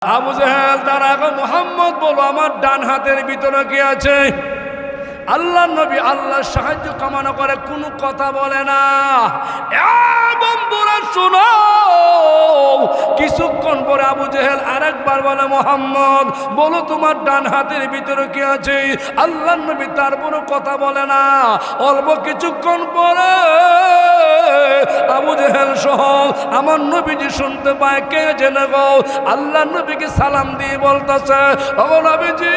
আবু জাহেল তার আগে মুহাম্মদ বলো আমার ডান হাতের ভিতরে কি আছে? আল্লাহ নবী আল্লাহর সাহায্য কামনা করে কোনো কথা বলে না। বন্ধুরা শোনো, কিছুক্ষণ পরে আবু জাহেল আরেকবার বলে মুহাম্মদ বলো তোমার ডান হাতের ভিতরে কি আছে? আল্লাহ নবী তারপরে কথা বলে না। অল্প কিছুক্ষণ পরে আবু জাহেল সহ আমার নবীজি শুনতে পায় কে জেনে গো আল্লাহ নবীকে সালাম দিয়ে বলতেছে, ও নবীজি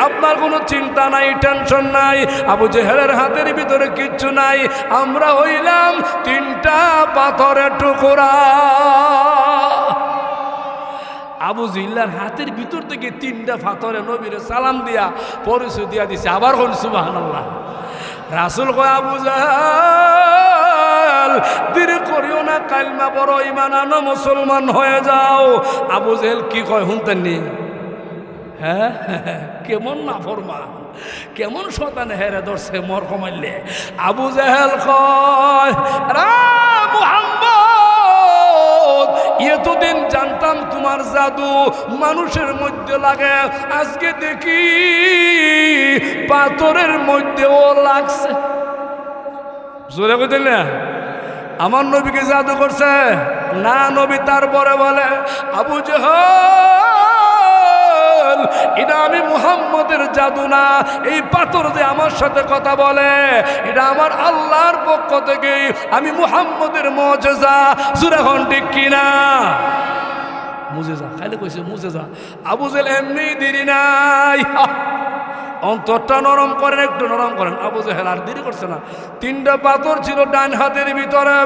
আপনার কোনো চিন্তা নাই, টেনশন নাই, আবু জাহেলের হাতের ভিতরে কিচ্ছু নাই, আমরা হইলাম তিনটা পাথরের টুকরা। আবু জিল্লার হাতের ভিতর থেকে তিনটা পাথরে নবীর সালাম দিয়া পরিচয় দিয়া দিছে। আবার হল সুবহানাল্লাহ। রাসূল কয় আবু জাহেল দেরি করিও না, কালমা পড়ো, ঈমান আনো, মুসলমান হয়ে যাও। আবু জাহেল কি কয় শুনতেন নি? হ্যাঁ, কেমন নাফরমান, কেমন শয়তান হেরে ধরছে মর কমাইলে। আবু জাহেল কয় মুহাম্মদ এতদিন জানতাম তোমার জাদু মানুষের মধ্যে লাগে, আজকে দেখি পাথরের মধ্যেও লাগছে। জোরে বুঝলেন না? আমার নবীকে জাদু করছে না? নবী তারপরে বলে আবু জাহেল এটা আমি মুহাম্মদের জাদু না, এই পাথর যে আমার সাথে কথা বলে এটা আমার আল্লাহর পক্ষ থেকে আমি মুহাম্মদের মুজিজা। সূরা কোন ঠিক কিনা? মুজিজা খাইলে কইছে মুজিজা। আবু জাহেল এমনি দেরি নাই, অন্তরটা নরম করেন, একটু নরম করেন। আবু জাহেল আর দেরি করছে না। তিনটা পাথর ছিল ডান হাতের ভিতরে।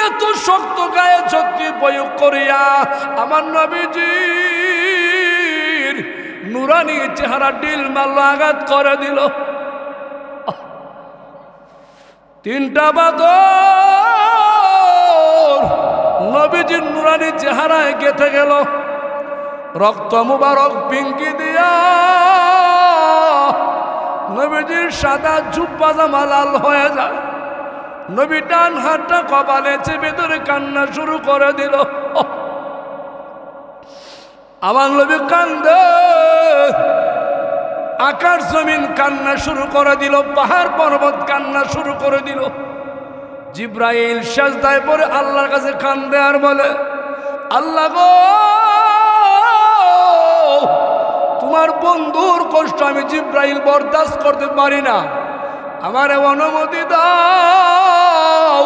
এত শক্ত গায়ে শক্তি প্রয়োগ করিয়া আমার নবীজির নুরানি চেহারা ডিল মারল, আঘাত করে দিল। তিনটা পাথর নবীজির নুরানি চেহারায় গেঁথে গেল। রক্ত মুবারক পিঙ্কি দিয়া নবীজির সাদা জুব্বা জামা লাল হয়ে যায়। নবী ডান হাতটা কপালে চেপে ধরে কান্না শুরু করে দিল। আমার নবী কান্দে, আকাশ জমিন কান্না শুরু করে দিল, পাহাড় পর্বত কান্না শুরু করে দিল। জিব্রাইল সাজদায় পড়ে আল্লাহর কাছে কান্দে আর বলে, আল্লাহ গো তোমার বন্ধুর কষ্ট আমি জিব্রাইল বরদাস্ত করতে পারি না, আমার অনুমতি দাও,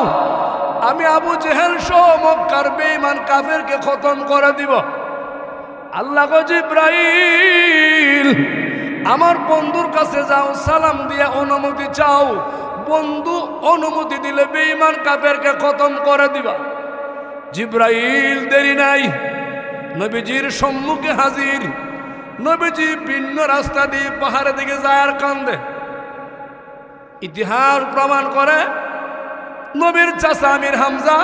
আমি আবু জাহেল সহ মক্কার বেঈমান কাফেরকে খতম করে দিব। আল্লাহ গো জিব্রাইল আমার বন্ধুর কাছে যাও, সালাম দিয়ে অনুমতি চাও, বন্ধু অনুমতি দিলে বেঈমান কাফেরকে খতম করে দিবা। জিব্রাইল দেরি নাই, নবীজির সম্মুখে হাজির। নবীজি ভিন্ন রাস্তা দিয়ে পাহাড়ের দিকে যায় আর কান্দে। ইতিহাস প্রমাণ করে নবীর চাচা আমির হামজা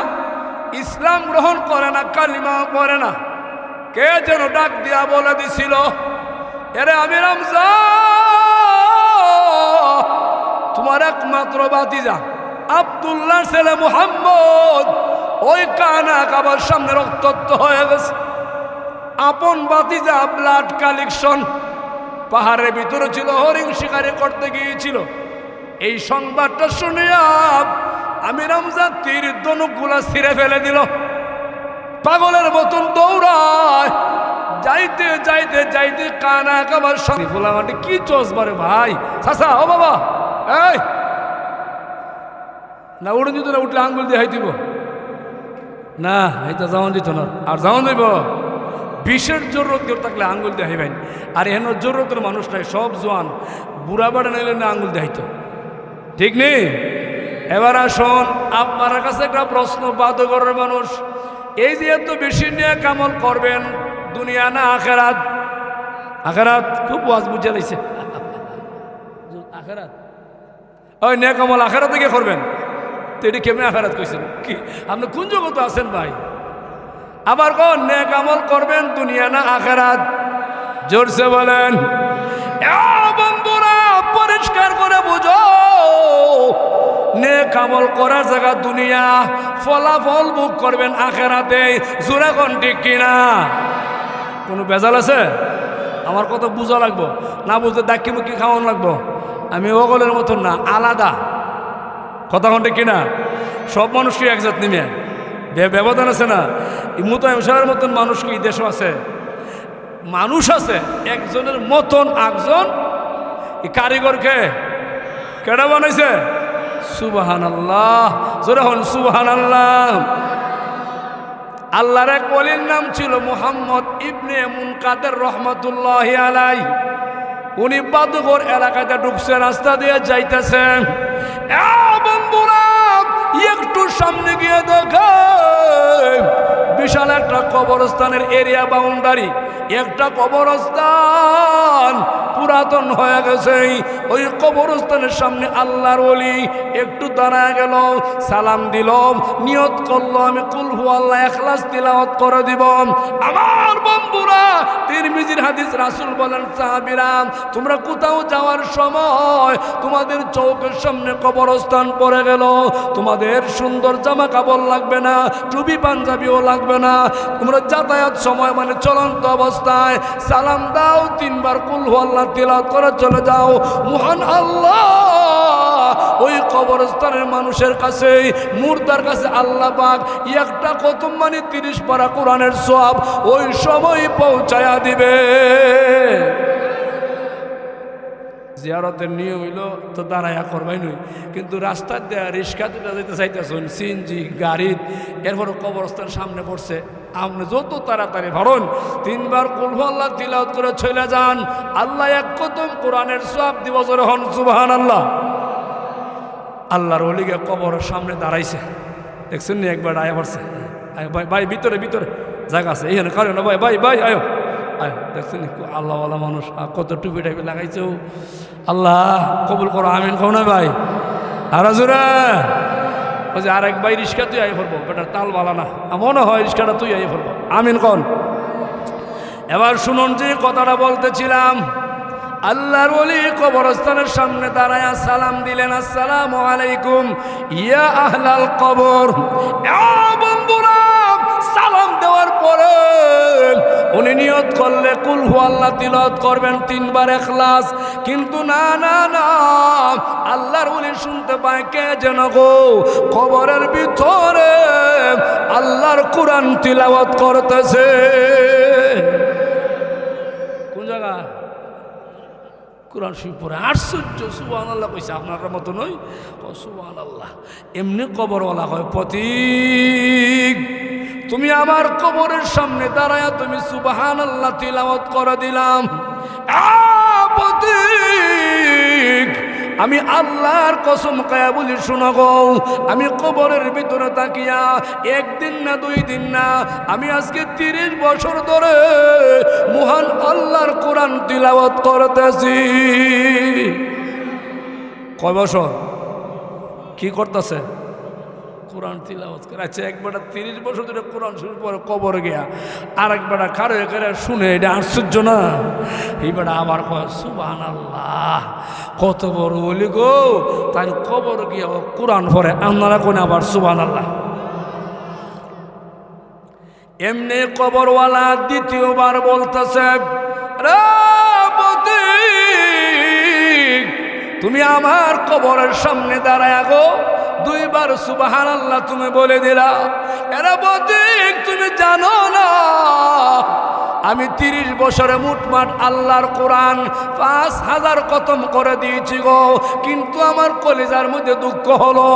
ইসলাম গ্রহণ করে না, কালিমা পড়ে না। কে যেন ডাক দিয়া বলে দিছিল, এরে আমির হামজা তোমার একমাত্র ভাতিজা আব্দুল্লাহর ছেলে মুহাম্মদ ওই কানা কাবার সামনে রক্তাক্ত হয়ে গেছে। আপন ভাতিজা ব্লাড কালেকশন পাহাড়ের ভিতরে ছিল, হরিণ শিকারি করতে গিয়েছিল। এই সংবাদটা শুনিয়া আমির হামজা তীর ধনুকগুলা ছিঁড়ে ফেলে দিল, পাগলের মতন দৌড়ায়। যাইতে যাইতে যাইতে কানা কাবার সামনে ফুলামাটি কি চোস বারে ভাই চাচা, ও বাবা এই না উড়ে দিত না, উঠলে আঙ্গুল দিয়ে হাইতিব না, এটা যাওয়ান দিত না। আর যাওয়ান দিব বিশেষ জরুরত কেউ থাকলে আঙ্গুল দিয়ে হাইবেন। আর এন জরুরতের মানুষ নাই, সব জোয়ান বুড়া বাড়ে নাইলে না আঙ্গুল দিয়ে হাইতো, ঠিক নেই? এবার আসুন আপনার কাছে একটা প্রশ্ন, বাদগরের মানুষ, এই যে এত বেশি নিয়ে কামল করবেন দুনিয়া না আখেরাত? আখেরাত খুব ওয়াজ বুঝে লাইছে। আখেরাত ওই নিয়ে কামল আখেরাত থেকে করবেন তো এটি কেমনি আখেরাত কইছেন? কি আপনি কোন জগতে আছেন ভাই? আবার কোন নেক আমল করবেন দুনিয়া না আখেরাত? জোরসে বলেন। বন্ধুরা পরিষ্কার করে বুঝো, নেক আমল করার জায়গা দুনিয়া, ফলাফল ভোগ করবেন আখেরাতে। জোরে কোন ঠিক কিনা? কোনো বেজাল আছে? আমার কথা বুঝা লাগবো, না বুঝতে দাক্কি মুখি খাওয়ানো লাগবো। আমি ওগলের মতন না, আলাদা। কথা কোন ঠিক কিনা? সব মানুষকে একজাত নিমে ব্যবধান আছে না? মোতায়েম সাহেবের মতন মানুষ কি দেশও আছে? মানুষ আছে একজনের মতন একজন কারিগরকে কেডা বানাইছে? সুবহানাল্লাহ, জোরে হন সুবহানাল্লাহ। আল্লাহর এক ওলির নাম ছিল মুহাম্মদ ইবনে মুনকাদের রহমাতুল্লাহি আলাইহি। উনি বাদুঘর এলাকাতে ঢুকছে, রাস্তা দিয়ে যাইতেছেন। বন্ধুরা একটু সামনে গিয়ে দেখে বিশাল একটা কবরস্থানের এরিয়া বাউন্ডারি, একটা কবরস্থান পুরাতন হয়ে গেছে। ওই কবরস্থানের সামনে আল্লাহর ওলি একটু দাঁড়ায় গেল, সালাম দিল, নিয়ত করলো আমি কুল হু আল্লাহ ইখলাস তিলাওয়াত করে দিব। আমার বন্ধুরা তিরমিজির হাদিস, রাসূল বলেন সাহাবীরা তোমরা কোথাও যাওয়ার সময় তোমাদের চৌকের সামনে কবরস্থান পড়ে গেল, তোমাদের সুন্দর জামা কাপড় লাগবে না, টুপি পাঞ্জাবিও লাগবে না, তোমরা যাতায়াত সময় মানে চলন্ত অবস্থায় সালাম দাও, 3 বার কুল হু আল্লাহ তিলাওয়াত করে চলে যাও। মহান আল্লাহ ওই কবরস্থানের মানুষের কাছে, মুর্দার কাছে আল্লাহ পাক একটা খতম মানে 30 পারা কোরআনের সওয়াব ওই সময় পৌঁছায়া দিবে। জিয়ারতের নিয়ম হইল তো দাঁড়াইয়া করবাই নই, কিন্তু রাস্তার দেয়া রিক্সা দুটা যেতে চাইতেছেন, সিএনজি গাড়ি, এরপরও কবরস্থান সামনে পড়ছে, আপনি যত তাড়াতাড়ি ভারুন 3 বার কুল হু আল্লাহ তিলাওয়াত করে চলে যান, আল্লাহ এক খতম কোরআনের সওয়াব দিব। জোরে হন সুবহানাল্লাহ। আল্লাহর ওলিকে কবরের সামনে দাঁড়াইছে, দেখছেন নি? একবার আয়া পড়ছে, ভাই ভাই ভিতরে ভিতরে জায়গা আছে, এখানে কারো না ভাই ভাই ভাই আয়ো আয়ো। দেখছেন আল্লাহওয়ালা মানুষ কত টুপি টাইপি লাগাইছে। আল্লাহ কবুল করো, আমিন কও না ভাই? আর জোরে ওই যে আরেক ভাই রিক্সা তুই আই পড়বো, বেটার তাল বালা না, মনে হয় রিক্সাটা তুই আই পড়বো, আমিন কন। এবার শুনুন যে কথাটা বলতেছিলাম, আল্লাহর ওলি কবরস্থানের সামনে দাঁড়ায়া সালাম দিলেন, আসসালামু আলাইকুম ইয়া আহলাল কবর। বন্ধুরা সালাম দেওয়ার পরে উনি নিয়ত করলে কুল হু আল্লাহ তিলাওয়াত করবেন 3 বার ইখলাস, কিন্তু না না না, আল্লাহর ওলি শুনতে পায় কে যেন গো কবরের ভিতরে আল্লাহর কোরআন তিলাওয়াত করতেছে। কোন জায়গা? কোরআন শরীফ পড়ে। আশ্চর্য, সুবহানাল্লাহ কইছে, আপনার মতো নই। সুবহানাল্লাহ। এমনি কবরওয়ালা হয় প্রতীক। তুমি আমার কবরের সামনে দাঁড়ায়া তুমি সুবহানাল্লাহ তিলাওয়াত করে দিলাম, প্রতীক। আমি আল্লাহর কসম খায়া বলি শোনো গো, আমি কবরের ভিতরে তাকিয়া 1 দিন না 2 দিন না, আমি আজকে 30 বছর ধরে মহান আল্লাহর কোরআন তিলাওয়াত করতেছি। কয় বছর? কি করতেছে? কোরআন তিলাওয়াত করে। আচ্ছা, একবারটা 30 বছর ধরে কোরআন শরীফ পরে কবরে গিয়া, আর একবারটা কারো এখানে শুনে, এটা আশ্চর্য না? এইবারটা আবার কয় সুবহানাল্লাহ, কত বড় বলি গো, তাই কবর গিয়া কোরআন পরে, আপনারা কোন আবার সুবহানাল্লাহ। এমনি কবরওয়ালা দ্বিতীয়বার বলতেছে, রে প্রতীক, তুমি আমার কবরের সামনে দাঁড়ায় গো 2 বার সুবহানাল্লাহ তুমি বলে দিলা। এরা প্রতীক, তুমি জানো না আমি 30 বছরে মুটমাট আল্লাহর কোরআন 5000 খতম করে দিয়েছি গো, কিন্তু আমার কলিজার মধ্যে দুঃখ হলো,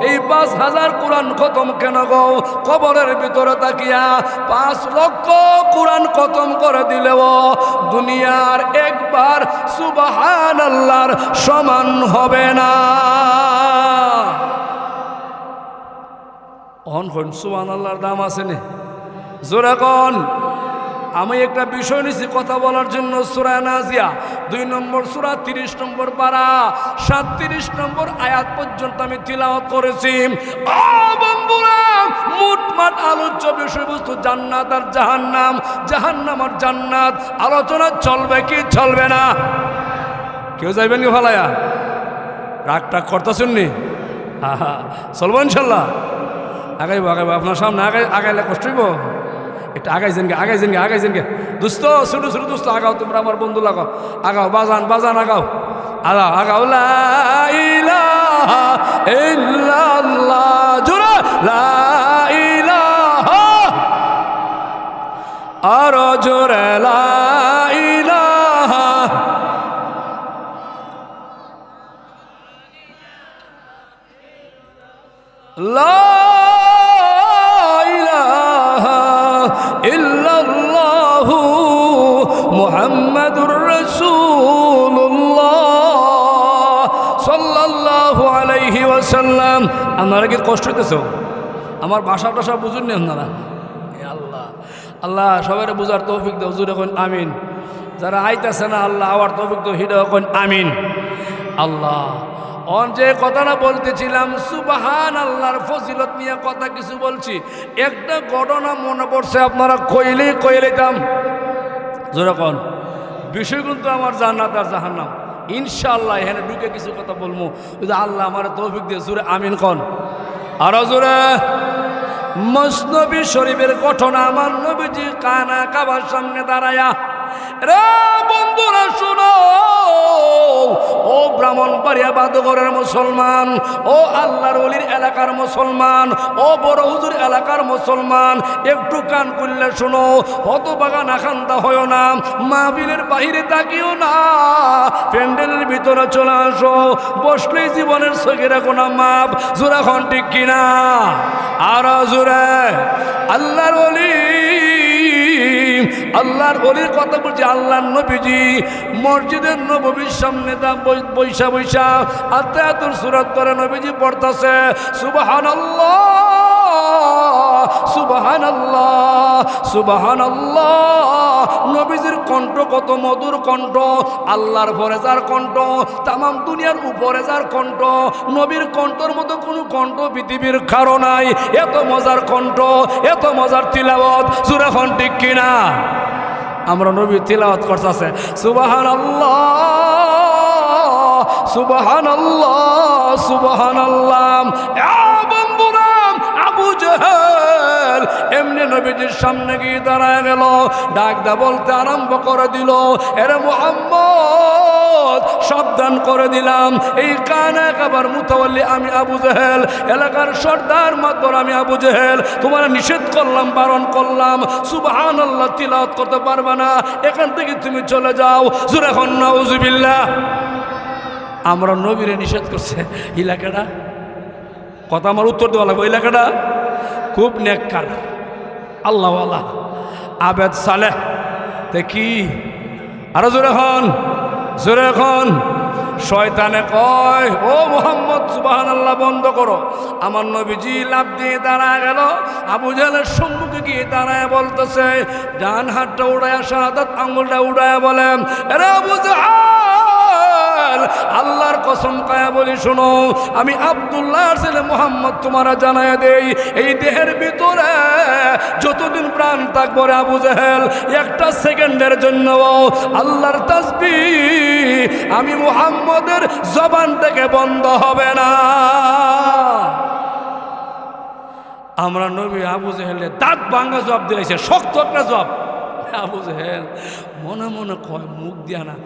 এই 5000 কোরআন খতম কেন গো? কবরের ভিতরে তাকিয়া 5 লক্ষ কোরআন খতম করে দিলেও দুনিয়ার একবার সুবহানাল্লাহর সমান হবে না। অন সুবহানাল্লাহর দাম আছে নি? জোরে কোন। আমি একটা বিষয় নিয়েছি কথা বলার জন্য। সূরা নাজিয়া 2 নম্বর সূরা 30 নম্বর পারা 37 নম্বর আয়াত পর্যন্ত আমি তিলাওয়াত করেছি। ও বন্ধুরা, মোটমাট আলোচ্য বিষয়বস্তু জান্নাত আর জাহান্নাম, জাহান্নাম আর জান্নাত। আলোচনা চলবে কি চলবে না? কেউ যাইবেন কি ভালায়া? রাগ টাগ করতেছেন নি? আহা চলবো ইনশাল্লাহ আগাইব আগাইব আপনার সামনে আগাইলে কষ্ট হইব একটু আগাইছেন গে দুস্থ ছোটো ছোটো দুস্থ আগাও তোমরা আমার বন্ধু লাগাও আগাও বাজান আগাও আগাও লা ইলাহা ইল্লাল্লাহ জোরে লা ইলাহা আর জোরে লা ইলাহা লা ইলাহা ইল্লাল্লাহু মুহাম্মাদুর রাসূলুল্লাহ সাল্লাল্লাহু আলাইহি ওয়াসাল্লাম। আপনারা কি কষ্ট হইতেছো? আমার ভাষা টাষা বুঝুন না আপনারা। আল্লাহ সবাই বুঝার তৌফিক দাও, জোরে কোন আমিন। যারা আইতেছে না আল্লাহ আবার তৌফিক দাও, হিডা কোন আমিন। আল্লাহ যে কথাটা বলতেছিলাম সুবহান আল্লাহর ফজিলত নিয়ে কথা কিছু বলছি, একটা ঘটনা মনে পড়ছে, আপনারা কইলেইতাম জোরে কোন বিষয় কিন্তু আমার জান্নাত আর জাহান্নাম ইনশাআল্লাহ। এখানে ঢুকে কিছু কথা বলবো, আল্লাহ আমার তৌফিক দিয়ে জোরে আমিন কোন আরো জোরে। মসনবী শরীফের ঘটনা, আমার নবীজি কানা কাবার সামনে দাঁড়ায়া, রে বন্ধুরা শোনো, ও ব্রাহ্মণবাড়িয়া বাদঘরের মুসলমান, ও আল্লাহর ওলির এলাকার মুসলমান, ও বড় হুজুর এলাকার মুসলমান, একটু কান করলে শোনো, হতবাগা নাখান্দা হয় না, মাহফিলের বাহিরে তাকিও না, প্যান্ডেলের ভিতরে চলে আসো, বসলেই জীবনের সগিরা গোনা মাপ। জোরা খন ঠিক কিনা? আর জোরে আল্লাহর ওলি, আল্লাহর ওলির কথা বলছি। আল্লাহর নবীজি মসজিদের নববীর সামনে বৈশা আত্মায়াতুল সূরাত করে নবীজি পড়তাছে সুবহানাল্লাহ সুবহানাল্লাহ সুবহানাল্লাহ। নবীজির কণ্ঠ কত মধুর কণ্ঠ, আল্লাহর পরে যার কণ্ঠ, তামাম দুনিয়ার উপরে যার কণ্ঠ, নবীর কণ্ঠর মতো কোনো কণ্ঠ পৃথিবীর কারো নাই। এত মজার কণ্ঠ, এত মজার তিলাওয়াত, সূরা খন ঠিক কিনা? আমরা নবী তিলাওয়াত করতেছে সুবহানাল্লাহ সুবহানাল্লাহ সুবহানাল্লাহ। বন্ধুরা আবু জেহেল এমনি নবীজির সামনে গিয়ে দাঁড়ায় গেল, ডাক দা বলতে আরম্ভ করে দিল, এরে মুহাম্মদ সাবধান করে দিলাম, এই কানা কাবার মুতাওয়াল্লি আমি আবু জেহেল, এলাকার সর্দার মাতবর আমি আবু জেহেল, তোমার নিষেধ করলাম, বারণ করলাম, সুবহানাল্লাহ তিলাওয়াত করতে পারবে না, এখান থেকে তুমি চলে যাও। জোরে এখন নাউজুবিল্লাহ। আমরা নবীরে নিষেধ করছে এলাকাটা, কথা আমার উত্তর দেওয়া লাগবে, এলাকাটা খুব নেককার আল্লাহওয়ালা আবেদ সালেহ দেখি। আরো জোরে এখন শয়তানে কয়, ও মুহাম্মদ সুবহানাল্লাহ বন্ধ করো। আমার নবীজি লাফ দিয়ে দাঁড়ায় গেল, আবু জাহেলের সম্মুখে গিয়ে দাঁড়ায় বলতেছে, ডান হাতটা উড়ায় শাহাদাত আঙ্গুলটা উড়ায় বলেন, এরে আবু জাহেল আল্লাহর কসম খায়া বলি শোনো, আমি আব্দুল্লাহর ছেলে মুহাম্মদ তোমারা জানায় দেই, এই দেহের ভিতরে যতদিন প্রাণ থাকবে রে আবু জাহেল, একটা সেকেন্ডের জন্য আল্লাহর তাসবিহ আমি মুহাম্মদের জবান থেকে বন্ধ হবে না। আমরা নবী আবু জেহেলের দাঁত ভাঙ্গা জবাব দিয়েছে, শক্ত একটা জবাব। আবু জেহেল মনে মনে কয়, মুখ দিয়া না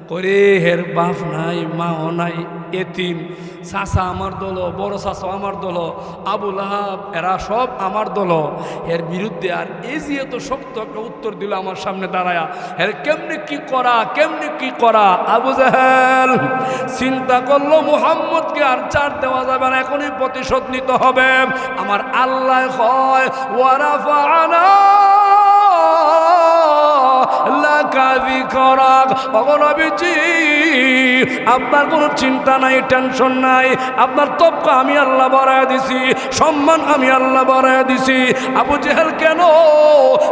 করে, হের বাপ নাই, মাও নাই, এতিম, চাচা আমার দল, বড় চাচা আমার দল, আবু লাহাব এরা সব আমার দল, এর বিরুদ্ধে আর এই যে এত শক্ত একটা উত্তর দিল আমার সামনে দাঁড়ায়া, এর কেমনি কি করা। আবু জেহেল চিন্তা করলো, মুহাম্মদকে আর ছাড় দেওয়া যাবে না, এখনই প্রতিশোধ নিতে হবে। আমার আল্লাহ হয় ওয়ারাফানা আপনার কোনো চিন্তা নাই, টেনশন নাই, আপনার তবকা আমি আল্লাহ বাড়ায় দিছি, সম্মান আমি আল্লাহ বাড়ায় দিছি। আবু জেহেল কেন?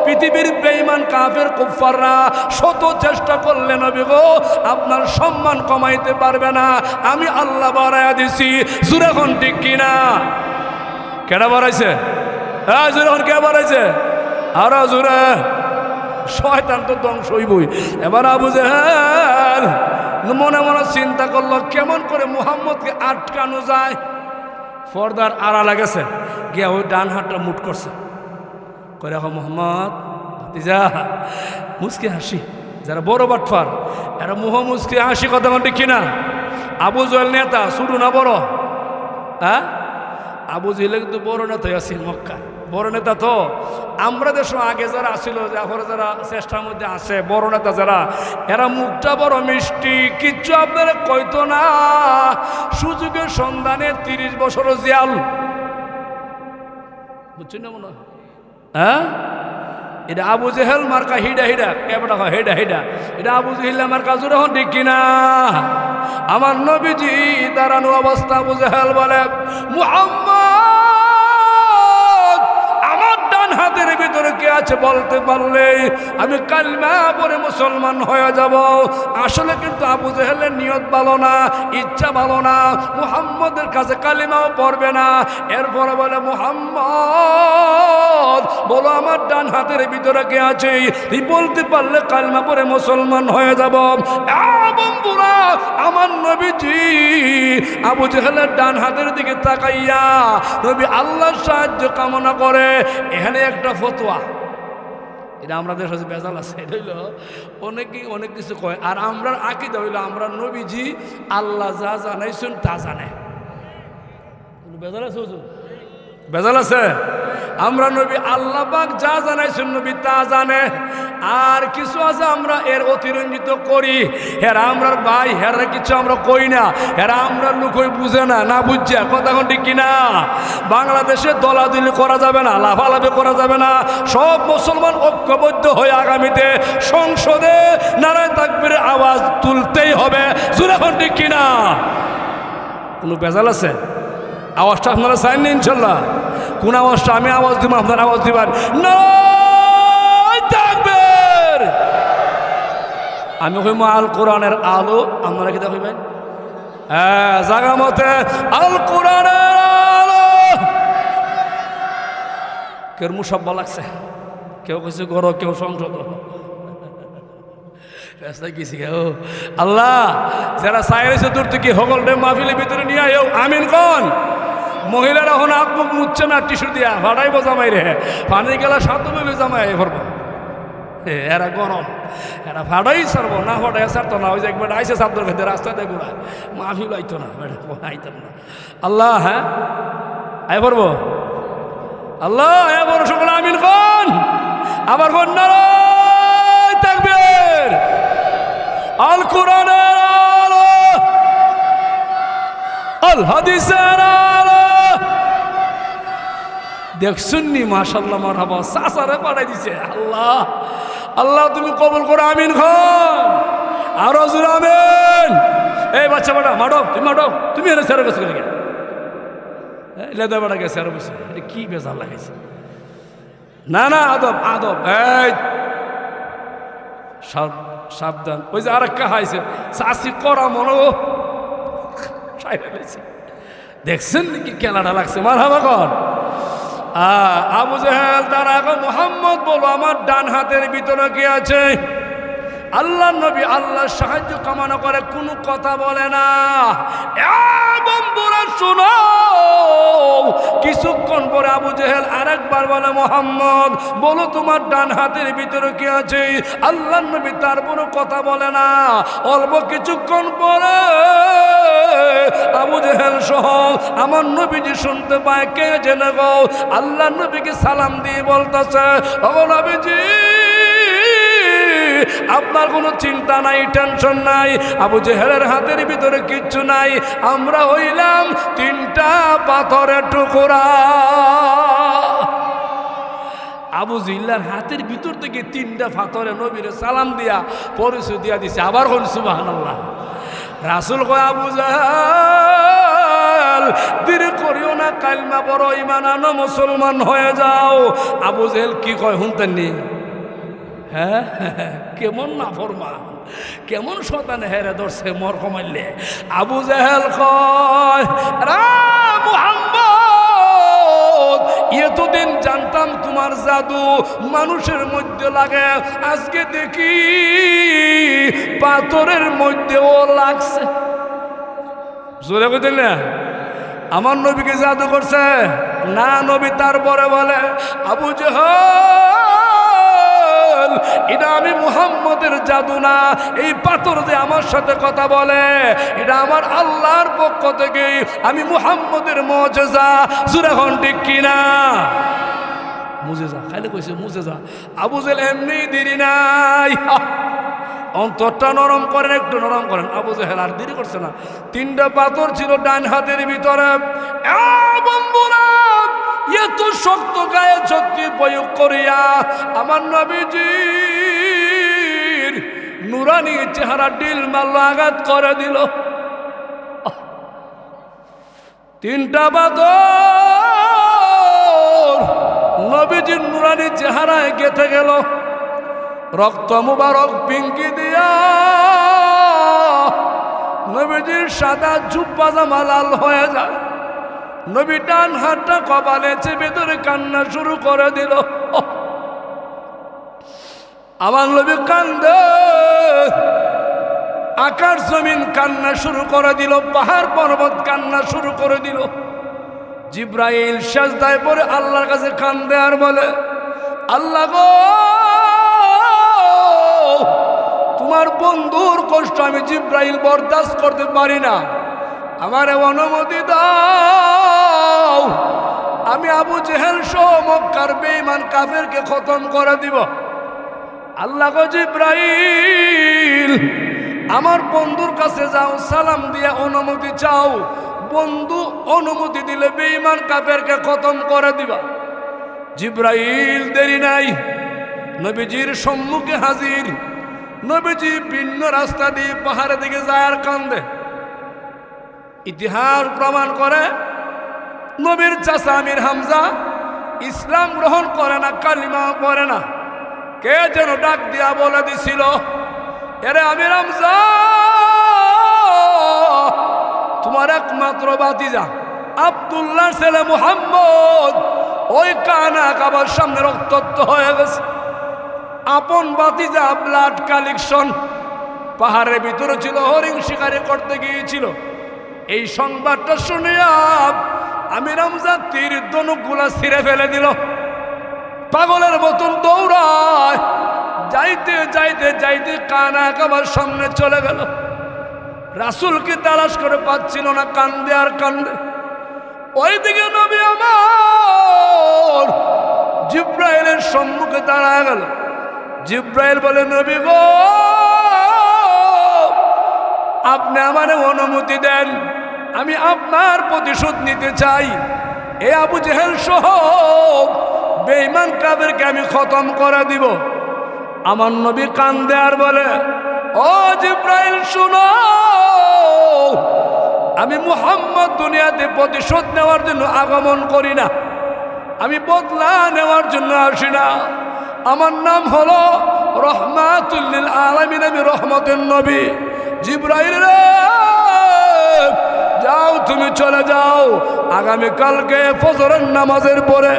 পৃথিবীর বেঈমান কাফের কুফাররা শত চেষ্টা করলে নবী গো আপনার সম্মান কমাইতে পারবে না, আমি আল্লাহ বাড়ায় দিছি। জোরে এখন ঠিক কিনা? কেডা বাড়াইছে? হ্যাঁ জোরে এখন কে বাড়াইছে? আরো জোরে। শয়তান তো ধ্বংস হইবই। এবার আবু জেহেল মনে মনে চিন্তা করলো, কেমন করে মুহাম্মদকে আটকানো যায়। পর্দার আড়ালে গেছে, গিয়া ওই ডান হাতটা মুট করছে, করে এখন মোহাম্মদ ভাতিজা মুসকি হাসি, যারা বড় বাটফার এরা মুহ মুসকি হাসি, কথা বলতে কিনা? আবু জহেল নেতা শুরু না বড়? হ্যাঁ, আবু জহেল কিন্তু বড় নেতা আসিল, মক্কা বড় নেতা। তো আমরা দেশ আগে যারা আসিল, এখন যারা চেষ্টার মধ্যে আছে বড় নেতা যারা, এরা মুখটা বড় মিষ্টি, কিচ্ছু আপনারা কইতো না। সুযোগের সন্ধানে 30 বছর জিয়াল, বুঝছেন না মনে হয়? হ্যাঁ, এটা আবু জেহেল মার্কা হিডা হিডা, কেবটা হেডা হিডা, এটা আবু জেহেল মার্কা জোরে হন, ঠিক কিনা? আমার নবীজি দাঁড়ানো অবস্থা, আবু জেহেল বলে মুহাম্মদ আমার ডান হাতের ভিতরে কে আছে বলতে পারলে আমি কালিমা পড়ে মুসলমান হয়ে যাব। আসলে কিন্তু আবু জেহেলের নিয়ত ভালো না, ইচ্ছা ভালো না, মুহাম্মদের কাছে কালিমাও পড়বে না। এরপরে বলে মুহাম্মদ বলো আমার ডান হাতের ভিতরে কে আছে, তুই বলতে পারলে কালিমা পড়ে মুসলমান হয়ে যাব। বন্ধুরা, আমার নবীজি আবু জেহেলের ডান হাতের দিকে তাকাইয়া নবী আল্লাহর সাহায্য কামনা করে। এখানে একটা ফতোয়া, এটা আমরা দেশ বেজাল আছে, এটা হইল অনেকেই অনেক কিছু কয়, আর আমরা আকীদা হইল আমরা নবীজি আল্লাহ যা জানাইছেন তা জানে। বেজাল আছে হুজুর? বেজাল আছে? আমরা নবী আল্লাহ পাক যা জানাইছেন নবী তা জানে, আর কিছু আছে আমরা এর অতিরঞ্জিত করি। হেরা আমরার ভাই, হেরা কিছু আমরা কই না, হেরা আমরা লুকই বুঝে না, না বুঝছে কথা কোন ঠিক কিনা? বাংলাদেশে দলাদলি করা যাবে না, লাফালাফি করা যাবে না, সব মুসলমান ঐক্যবদ্ধ হয়ে আগামীতে সংসদে নারায়ে তাকবীরের আওয়াজ তুলতেই হবে, জোরে কোন ঠিক কিনা? কোনো বেজাল আছে? আওয়াজটা আপনারা চাইন না ইনশাল্লাহ? কোন আওয়াজটা? আমি আওয়াজ দিব, আপনার আওয়াজ দিবেন নারায়ে তাকবীর। আমি কইম আল কোরআনের আলো, আপনারা কি দেখবেন? হ্যাঁ, জায়গা মতে আল কোরআনের আলো। কেউ মুসাব্বা লাগছে, কেউ কিছু করো, কেউ সংসদ গেছি। আল্লাহ যারা চাইছে দূর থেকে সকলটা মাহফিলের ভিতরে নিয়ে আয়ো, আমিন কোন? মহিলারা এখন আপ মুখ মুচ্ছে না, টিস্যু দিয়া ফাটাইব জামাই রে, পানি গেলা সাত মিলে জামাই ভরব। এরা গরম, এরা ফাটাই ছাড়বো না, ফাটাই ছাড়তো না। ওই যে একবার আইসে চাদর খেতে রাস্তাতে ঘুরায়, মাহফিল আইতো না, আইতাম না। আল্লাহ হ্যাঁ আয় ভরবো, আল্লাহ আয় বড় সকল আমিন কোন? আবার কোন নারায়ে তাকবীর। আল কোরআনের আলো, আল হাদিসের আলো। দেখছুননি মাশাআল্লাহ, মারহাবা, সাসারে পাঠাই দিছে। আল্লাহ আল্লাহ তুমি কবুল করো, আমিন খান। আরো জোরে আমিন। এই বাচ্চা বাড়া মাডো, তুমি মাডো, তুমি এনে সেরে গেছো কেন? লেদা বাড়া গেছে আরো বসে, এটা কি বেজার লাগাইছে? না না, আদব আদব। এই সাবধান। ওই যে আরেকটা হাইছে চাষি করা মনো দেখছেন নাকি খেলাটা লাগছে? মারহাবা কর। আবু জেহেল তারা মুহাম্মদ বলো আমার ডান হাতের ভিতরে কি আছে? আল্লাহ নবী আল্লাহর সাহায্য কামনা করে, কোনো কথা বলে না। বন্ধুরা শোনো, কিছুক্ষণ পরে আবু জেহেল আরেকবার বলে মুহাম্মদ বলো তোমার ডান হাতের ভিতরে কি আছে? আল্লাহ নবী তারপরও কথা বলে না। অল্প কিছুক্ষণ পরে আবু জেহেল সহ আমার নবীজি শুনতে পায়, কে জেনে গো আল্লাহ নবীকে সালাম দিয়ে বলতেছে, ও নবীজি আপনার কোনো চিন্তা নাই, টেনশন নাই, আবু জেহেলের হাতের ভিতরে কিচ্ছু নাই, আমরা হইলাম 3টা পাথরের টুকরা। আবু জেহেলের হাতের ভিতর থেকে 3টা পাথরে নবীর সালাম দিয়া পরিচয় দিয়া দিছে। আবার কোন সুবহানাল্লাহ। রাসূল কয় আবু জেহেল দেরি করিও না, কালিমা পড়ো, ঈমান আনো, মুসলমান হয়ে যাও। আবু জেহেল কি কয় শুনতেননি? হ্যাঁ, কেমন নাফরমান, কেমন শয়তান হেরে ধরছে মর কমাইলে। আবু জেহেল কয় মুহাম্মদ এতদিন জানতাম তোমার জাদু মানুষের মধ্যে লাগে, আজকে দেখি পাথরের মধ্যেও লাগছে। জোরে বুঝলেন না? আমার নবীকে জাদু করছে না। নবী তারপরে বলে আবু জেহেল, এটা আমি মুহাম্মদের জাদু না, এই পাথর যে আমার সাথে কথা বলে এটা আমার আল্লাহর পক্ষ থেকে আমি মুহাম্মদের মুজিজা। সূরা কোন ঠিক কিনা? মুজিজা খাইলে কইছে মুজিজা। আবু জেহেল এমনি দেরি নাই, অন্তরটা নরম করেন, একটু নরম করেন। আবু জেহেল আর দেরি করছে না। 3টা পাথর ছিল ডান হাতের ভিতরে। বন্ধুরা, এত শক্ত গায়ে শক্তি প্রয়োগ করিয়া আমার নবীজির নুরানি চেহারা ডিল মারল, আঘাত করে দিল। 3টা পাথর নবীজির নুরানি চেহারায় গেঁথে গেল। রক্ত মুবারক পিঙ্কি দিয়া নবীজির সাদা জুব্বা জামা লাল হয়ে যায়। নবী ডান হাতটা কপালে চেপে ধরে কান্না শুরু করে দিল। আমার নবী কান্দে, আকাশ জমিন কান্না শুরু করে দিল, পাহাড় পর্বত কান্না শুরু করে দিল। জিব্রাইল সিজদায় পড়ে আল্লাহর কাছে কান্দে আর বলে, আল্লাহ গো, তোমার বন্ধুর কষ্ট আমি জিব্রাইল বরদাস্ত করতে পারি না, আমারে অনুমতি দাও, আমি আবু জেহেল সহ মক্কার বেঈমান কাফেরকে খতম করে দিব। আল্লাহ গো জিব্রাইল, আমার বন্ধুর কাছে যাও, সালাম দিয়ে অনুমতি চাও, বন্ধু অনুমতি দিলে বেঈমান কাফেরকে খতম করে দিবা। জিব্রাইল দেরি নাই, নবীজির সম্মুখে হাজির। নবীজি ভিন্ন রাস্তা দিয়ে পাহাড়ের দিকে যায় আর কান্দে। ইতিহাস প্রমাণ করে নবীর চাচা আমির হামজা ইসলাম গ্রহণ করে না, কালিমা পড়ে না। কে যেন ডাক দিয়া বলে দিছিল, এরে আমির হামজা, তোমার একমাত্র ভাতিজা আব্দুল্লাহর ছেলে মুহাম্মদ ওই কানা কাবার সামনে রক্তাক্ত হয়ে গেছে। আপন ভাতিজা ব্লাড কালেকশন পাহাড়ের ভিতরে ছিল, হরিণ শিকারি করতে গিয়েছিল। এই সংবাদটা শুনিয়া আমির হামজা তীর ধনুকগুলা ছিঁড়ে ফেলে দিল, পাগলের মতন দৌড়ায়, যাইতে যাইতে যাইতে কানা কাবার সামনে চলে গেল। রাসূলকে তালাশ করে পাচ্ছিল না, কান্দে আর কান্দে। ওইদিকে নবী আমার জিব্রাইলের সম্মুখে দাঁড়ায় গেল। জিব্রাইল বলে, নবী গো, আপনি আমারে অনুমতি দেন, আমি আপনার প্রতিশোধ নিতে চাই। এ আবু জেহেল সহ বেঈমান কাফেরকে আমি খতম করে দিব। আমার নবী কান্দে আর বলে, ও জিব্রাইল শুনো, আমি মুহাম্মদ দুনিয়াতে প্রতিশোধ নেওয়ার জন্য আগমন করি না, আমি বদলা নেওয়ার জন্য আসি না। আমার নাম হলো রহমাতুল লিল আলামিন, আমি রহমতের নবী। জিব্রাইল রে, যাও, তুমি চলে যাও। আগামীকালকে ফজরের নামাজের পরে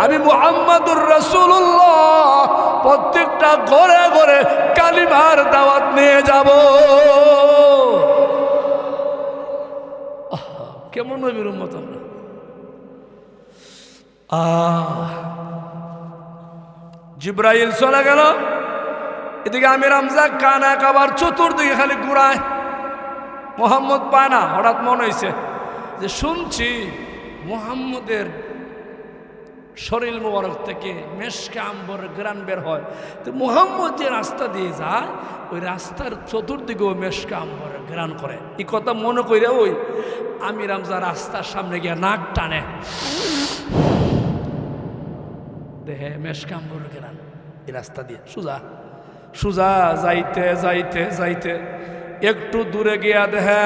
আমি মুহাম্মাদুর রাসূলুল্লাহ প্রত্যেকটা ঘরে ঘরে কালিমার দাওয়াত নিয়ে যাব। কেমন নবীর উম্মত আমরা। জিব্রাইল চলে গেল, এদিকে আমির হামজা কানা কাবার চতুর্দিকে খালি ঘুরায়, মোহাম্মদ পায় না। হঠাৎ মনে হয়েছে যে শুনছি মুহাম্মদের শরীর মোবারক থেকে মেশকে আম্বর গ্রান বের হয়, তো মুহাম্মদ যে রাস্তা দিয়ে যায় ওই রাস্তার চতুর্দিকেও মেশকে আম্বর গ্রান করে। এই কথা মনে করে ওই আমির হামজা রাস্তার সামনে গিয়ে নাক টানে, দেখে মেশকে আম্বর গ্রান এই রাস্তা দিয়ে সোজা সোজা যাইতে যাইতে যাইতে একটু দূরে গিয়া দেখে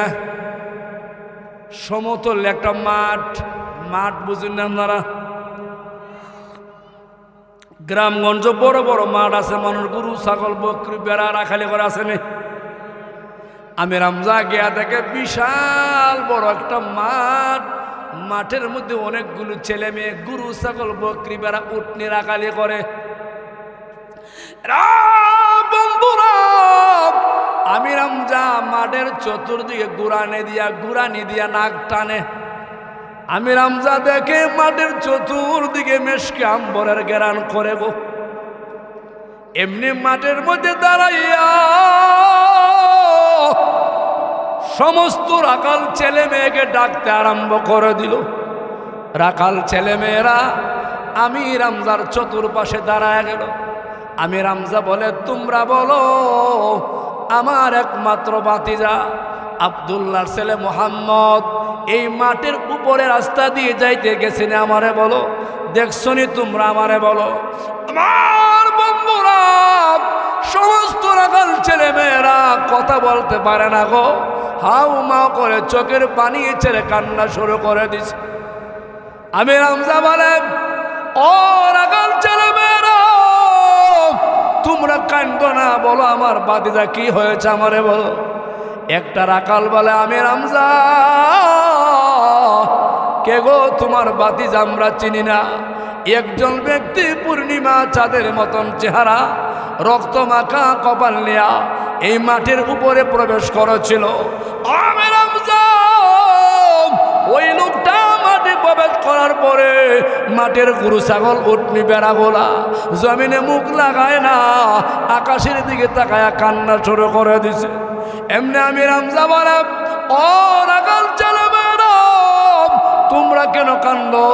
সমতল একটা মাঠ। মাঠ বুঝেন না আপনারা? গ্রামগঞ্জ বড় বড় মাঠ আছে, মানুষ গরু ছাগল বকরি বেড়া রাখালি করে আসেনি। আমির হামজা গিয়া দেখে বিশাল বড় একটা মাঠ, মাঠের মধ্যে অনেকগুলো ছেলে মেয়ে গরু ছাগল বকরি বেড়া উটনি রাখালি করে। বন্ধুরা, আমির হামজা মাঠের চতুর্দিকে গুরানি দিয়া নাক টানে। আমি রামজা দেখে মাঠের চতুর্দিকে মেশকে আম্বরের গেরান করে গো। এমনি মাঠের মধ্যে দাঁড়াইয়া সমস্ত রাখাল ছেলে মেয়েকে ডাকতে আরম্ভ করে দিল। রাখাল ছেলে মেয়েরা আমি রামজার চতুর্পাশে দাঁড়ায় গেল। আমি রামজা বলে, তোমরা বলো আমার একমাত্র ভাতিজা আব্দুল্লাহর ছেলে মোহাম্মদ এই মাঠের উপরে রাস্তা দিয়ে যাইতে গেছেন, আমারে বলো। দেখছনি তোমরা, আমারে বলো। আমার বন্ধুরা সমস্ত রাখাল ছেলে মেয়েরা কথা বলতে পারে না গো, হাউ মাউ করে চোখের পানি ছেড়ে কান্না শুরু করে দিছে। আমি রামজা বলে, ও রাখাল ছেলে মেয়েরা তোমরা কান্দো না, বলো আমার ভাতিজা কি হয়েছে আমারে বলো। একটা রাখাল বলে, আমি রামজা। কে গো তোমার ভাতিজা? আমরা চিনি না। একজন ব্যক্তি পূর্ণিমা চাঁদের মতন চেহারা, রক্ত মাখা কপাল নিয়া এই মাটির উপরে প্রবেশ করেছিল। আমি রামজা। ওই লোকটা মাটি প্রবেশ করার পরে মাটির গরু ছাগল উটনি বেড়াগোলা জমিনে মুখ লাগায় না, আকাশের দিকে তাকায়া কান্না শুরু করে দিছে। এমনি আমি রামজা বলে, ও রাখাল ছেলে মেয়েরা তোমরা কেন কান্দো?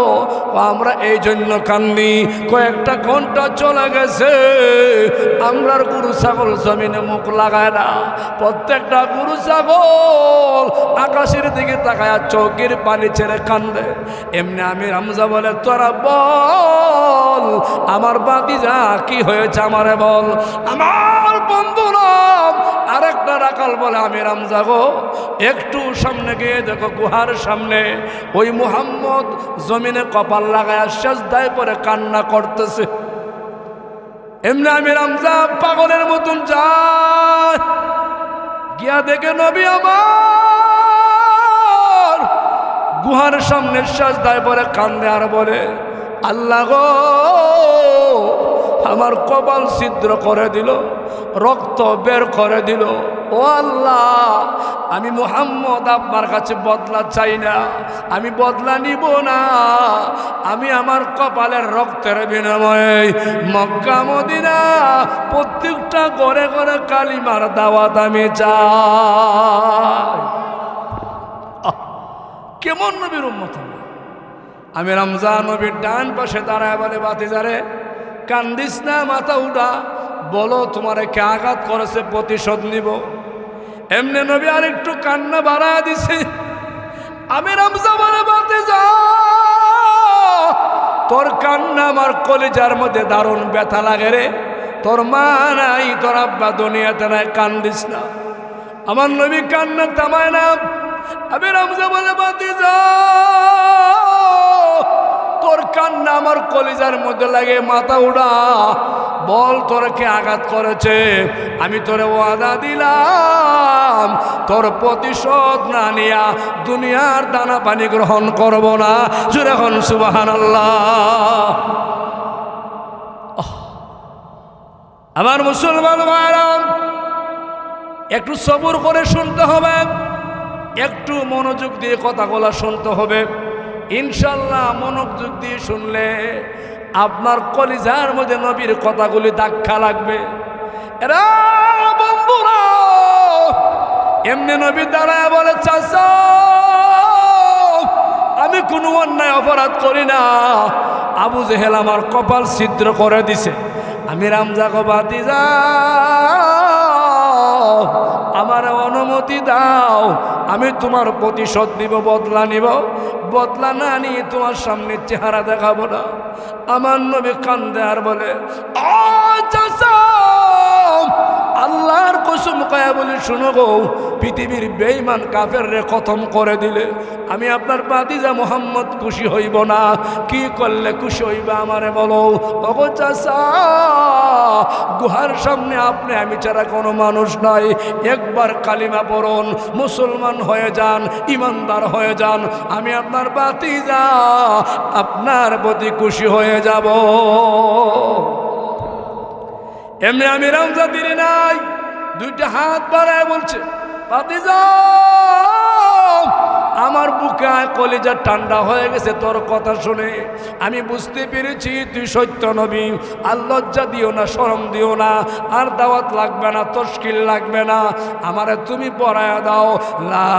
আমরা এই জন্য কান্দি, কয়েকটা ঘন্টা চলে গেছে আমরার গরু ছাগল জমিনে মুখ লাগায় না। প্রত্যেকটা গরু ছাগল আকাশের দিকে তাকায় চোখের পানি ছেড়ে কান্দে। এমনি আমি রামজা বলে, তোরা বল আমার ভাতিজা কি হয়েছে আমারে বল। আমার বন্ধুরা আরেকটা রাখাল বলে, আমি রামজা গো একটু সামনে গিয়ে দেখো গুহার সামনে ওই মুহাম্মদ জমিনে কপাল লাগায় সেজদায় পরে কান্না করতেছে। এমনি আমি রামজা পাগলের মতন যায় গিয়া দেখে নবী আমার গুহার সামনে সেজদায় পরে কান্দে আর বলে, আল্লাহ গো আমার কপাল ছিদ্র করে দিল, রক্ত বের করে দিল। ও আল্লাহ, আমি মুহাম্মদ আপনার কাছে বদলা চাই না, আমি বদলা নিব না। আমি আমার কপালের রক্তের বিনিময়ে মক্কা মদিনা প্রত্যেকটা ঘরে ঘরে কালিমার দাওয়াত আমি চাই। কেমন নবীর উম্মত! আমি রামজা নবীর ডান পাশে দাঁড়ায় বলে, ভাতিজারে কান্দিস না, মাথা উঠা, বলো তোমারে কে আঘাত করেছে, প্রতিশোধ নিব। এমনি নবী আর একটু কান্না বাড়ায় দিছে। আমি রামজা বলে, ভাতিজা তোর কান্না আমার কলিজার মধ্যে দারুণ ব্যথা লাগে রে। তোর মা নাই, তোর আব্বা দুনিয়াতে নাই, কান্দিস না। আমার নবী কান্না থামায় না। আমি রামজা বলে, ভাতিজা তোর কান্না আমার কলিজার মধ্যে লাগে, মাথা উড়া, বল তোর কে আঘাত করেছে। আমি তোরে ওয়াদা দিলাম তোর প্রতিশোধ না নিয়া দুনিয়ার দানা পানি গ্রহণ করব না। জোরে এখন সুবহানাল্লাহ। আমার মুসলমান ভাইরা একটু সবুর করে শুনতে হবে, একটু মনোযোগ দিয়ে কথাগুলো শুনতে হবে। ইনশাল্লাহ মনোযোগ দিয়ে শুনলে আপনার কলিজার মধ্যে নবীর কথাগুলি ধাক্কা লাগবে। এরা বন্ধুরা এমনি নবী দাঁড়ায় বলে, চাচা আমি কোনো অন্যায় অপরাধ করি না, আবু জেহেল আমার কপাল ছিদ্র করে দিছে। আমি রামজা গো ভাতিজা আমার অনুমতি দাও, আমি তোমার প্রতিশোধ নিব, বদলা নিব। বদলা না নিয়ে তোমার সামনে চেহারা দেখাবো না। আমার নবী কান্দে আর বলে, আল্লাহর কসম কয়া বলি শুনো গো, পৃথিবীর বেঈমান কাফের রে খতম করে দিলে আমি আপনার ভাতিজা মুহাম্মদ খুশি হইব না। কি করলে খুশি হইবা আমারে বলো। ওগো চাচা গুহার সামনে আপনি আমি ছাড়া কোনো মানুষ নাই, একবার কালিমা পড়ুন, মুসলমান হয়ে যান, ইমানদার হয়ে যান, আমি আপনার ভাতিজা আপনার প্রতি খুশি হয়ে যাব। এমনি আমি রামজা দিলি নাই, দুইটা হাত বাড়ায় বলছে, ভাতিজা আমার বুকে কলিজা ঠান্ডা হয়ে গেছে তোর কথা শুনে। আমি বুঝতে পেরেছি তুই সত্য নবী। আর লজ্জা দিও না, শরম দিও না, আর দাওয়াত লাগবে না, তশকিল লাগবে না, আমারে তুমি পড়ায়া দাও লা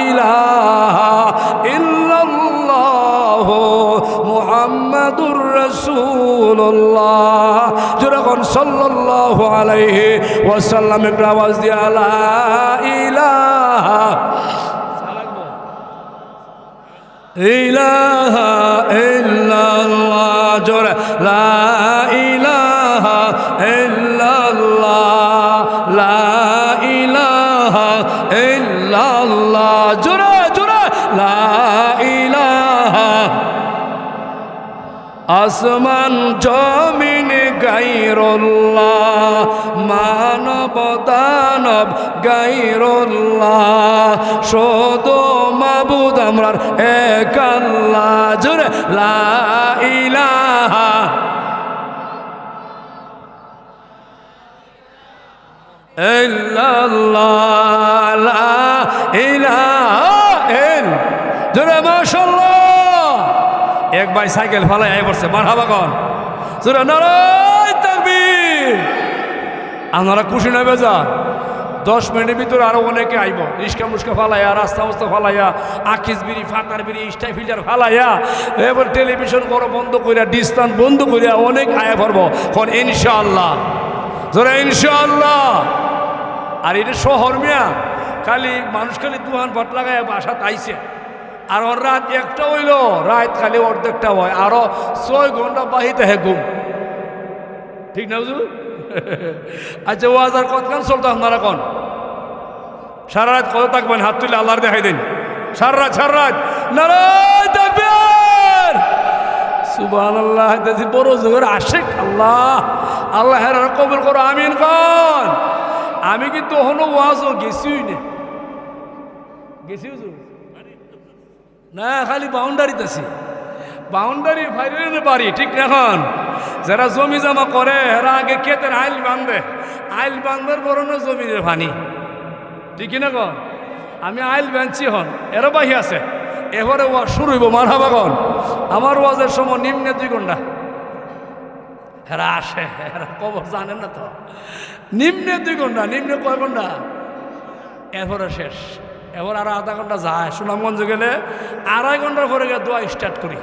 ইলাহা ইল্লাল্লাহ মুহাম্মাদুর রাসূলুল্লাহ। যখন সাল্লাল্লাহু আলাইহি ওয়াসাল্লাম একটু আওয়াজ দিয়ে লা ইলাহা ইলাহা ইল্লাল্লাহ, জোরে লা ইলাহা ইল্লাল্লাহ, লা ইলাহা ইল্লাল্লাহ, জোরে জোরে লা ইলাহা। আসমান জমিন গায়রুল্লাহ, মানব দানব গায়রুল্লাহ, শুধু মাবুদ আমরার এক আল্লাহ, জোরে লা ইলাহা ইল্লাল্লাহ, লা ইলাহা ইল্লাল্লাহ, জোরে মাশাআল্লাহ। এক ভাই সাইকেল ফালাই আই পড়ছে, মারহাবা কন, জোরে নারায়ে তাকবীর। আপনারা খুশি না বেজার? 10 মিনিটের ভিতরে আরো অনেকে আইব, রিস্কা মুস্কা ফালাইয়া, রাস্তা মুস্তা ফালাইয়া, আকিস বিড়ি, ফাটার বিড়ি, স্টাই ফিল্টার ফালাইয়া, এবার টেলিভিশন বড় বন্ধ করিয়া, ডিস্টান্স বন্ধ করিয়া অনেক আয়া পড়বো কোন ইনশাআল্লাহ, জোরে ইনশাআল্লাহ। আর এটা শহর মিয়া, খালি মানুষ খালি দুহান ভট লাগাইয়া বাসা তাইছে। আর ওর রাত একটা হইল, রাত খালি অর্ধেকটা হয়, আরো 6 ঘন্টা বাহিতে হে ঘুম, ঠিক না বুঝু? আচ্ছা ওয়াজ আর কতক্ষণ চলতো আপনারা কোন? সারা রাত কত থাকবেন? হাত তুলে আল্লাহর দেখাই দিন। সারা রাত নারায়ে তাকবীর, সুবহানাল্লাহ। দেখি বড় জোর আশিক আল্লাহ, আল্লাহ হের কবুল করো, আমিন কোন। আমি কিন্তু হলো ওয়াজও গেছিই না, গেছি না, খালি বাউন্ডারিতে আছি, বাউন্ডারি ফাইরে পারি, ঠিক না? এখন যারা জমি জমা করে এরা আগে ক্ষেতের আইল বাঁধে, আইল বাঁধার বরণে জমিনের পানি, ঠিক না? কন আমি আইল বাঁধছি, হন এরও বাহি আছে, এবারে ওয়াজ শুরু হইব, মারহাবা কন। আমার ওয়াজের সময় নিম্নে 2 ঘন্টা, এরা আসে, এরা কবর জানেন না তো, নিম্নে 2 ঘন্টা, নিম্নে কয় ঘন্টা, এরপরে শেষ। এবার আরো আধা ঘন্টা যায়, সুনামগঞ্জ গেলে 2.5 ঘন্টার পরে গিয়ে দোয়া স্টার্ট করি।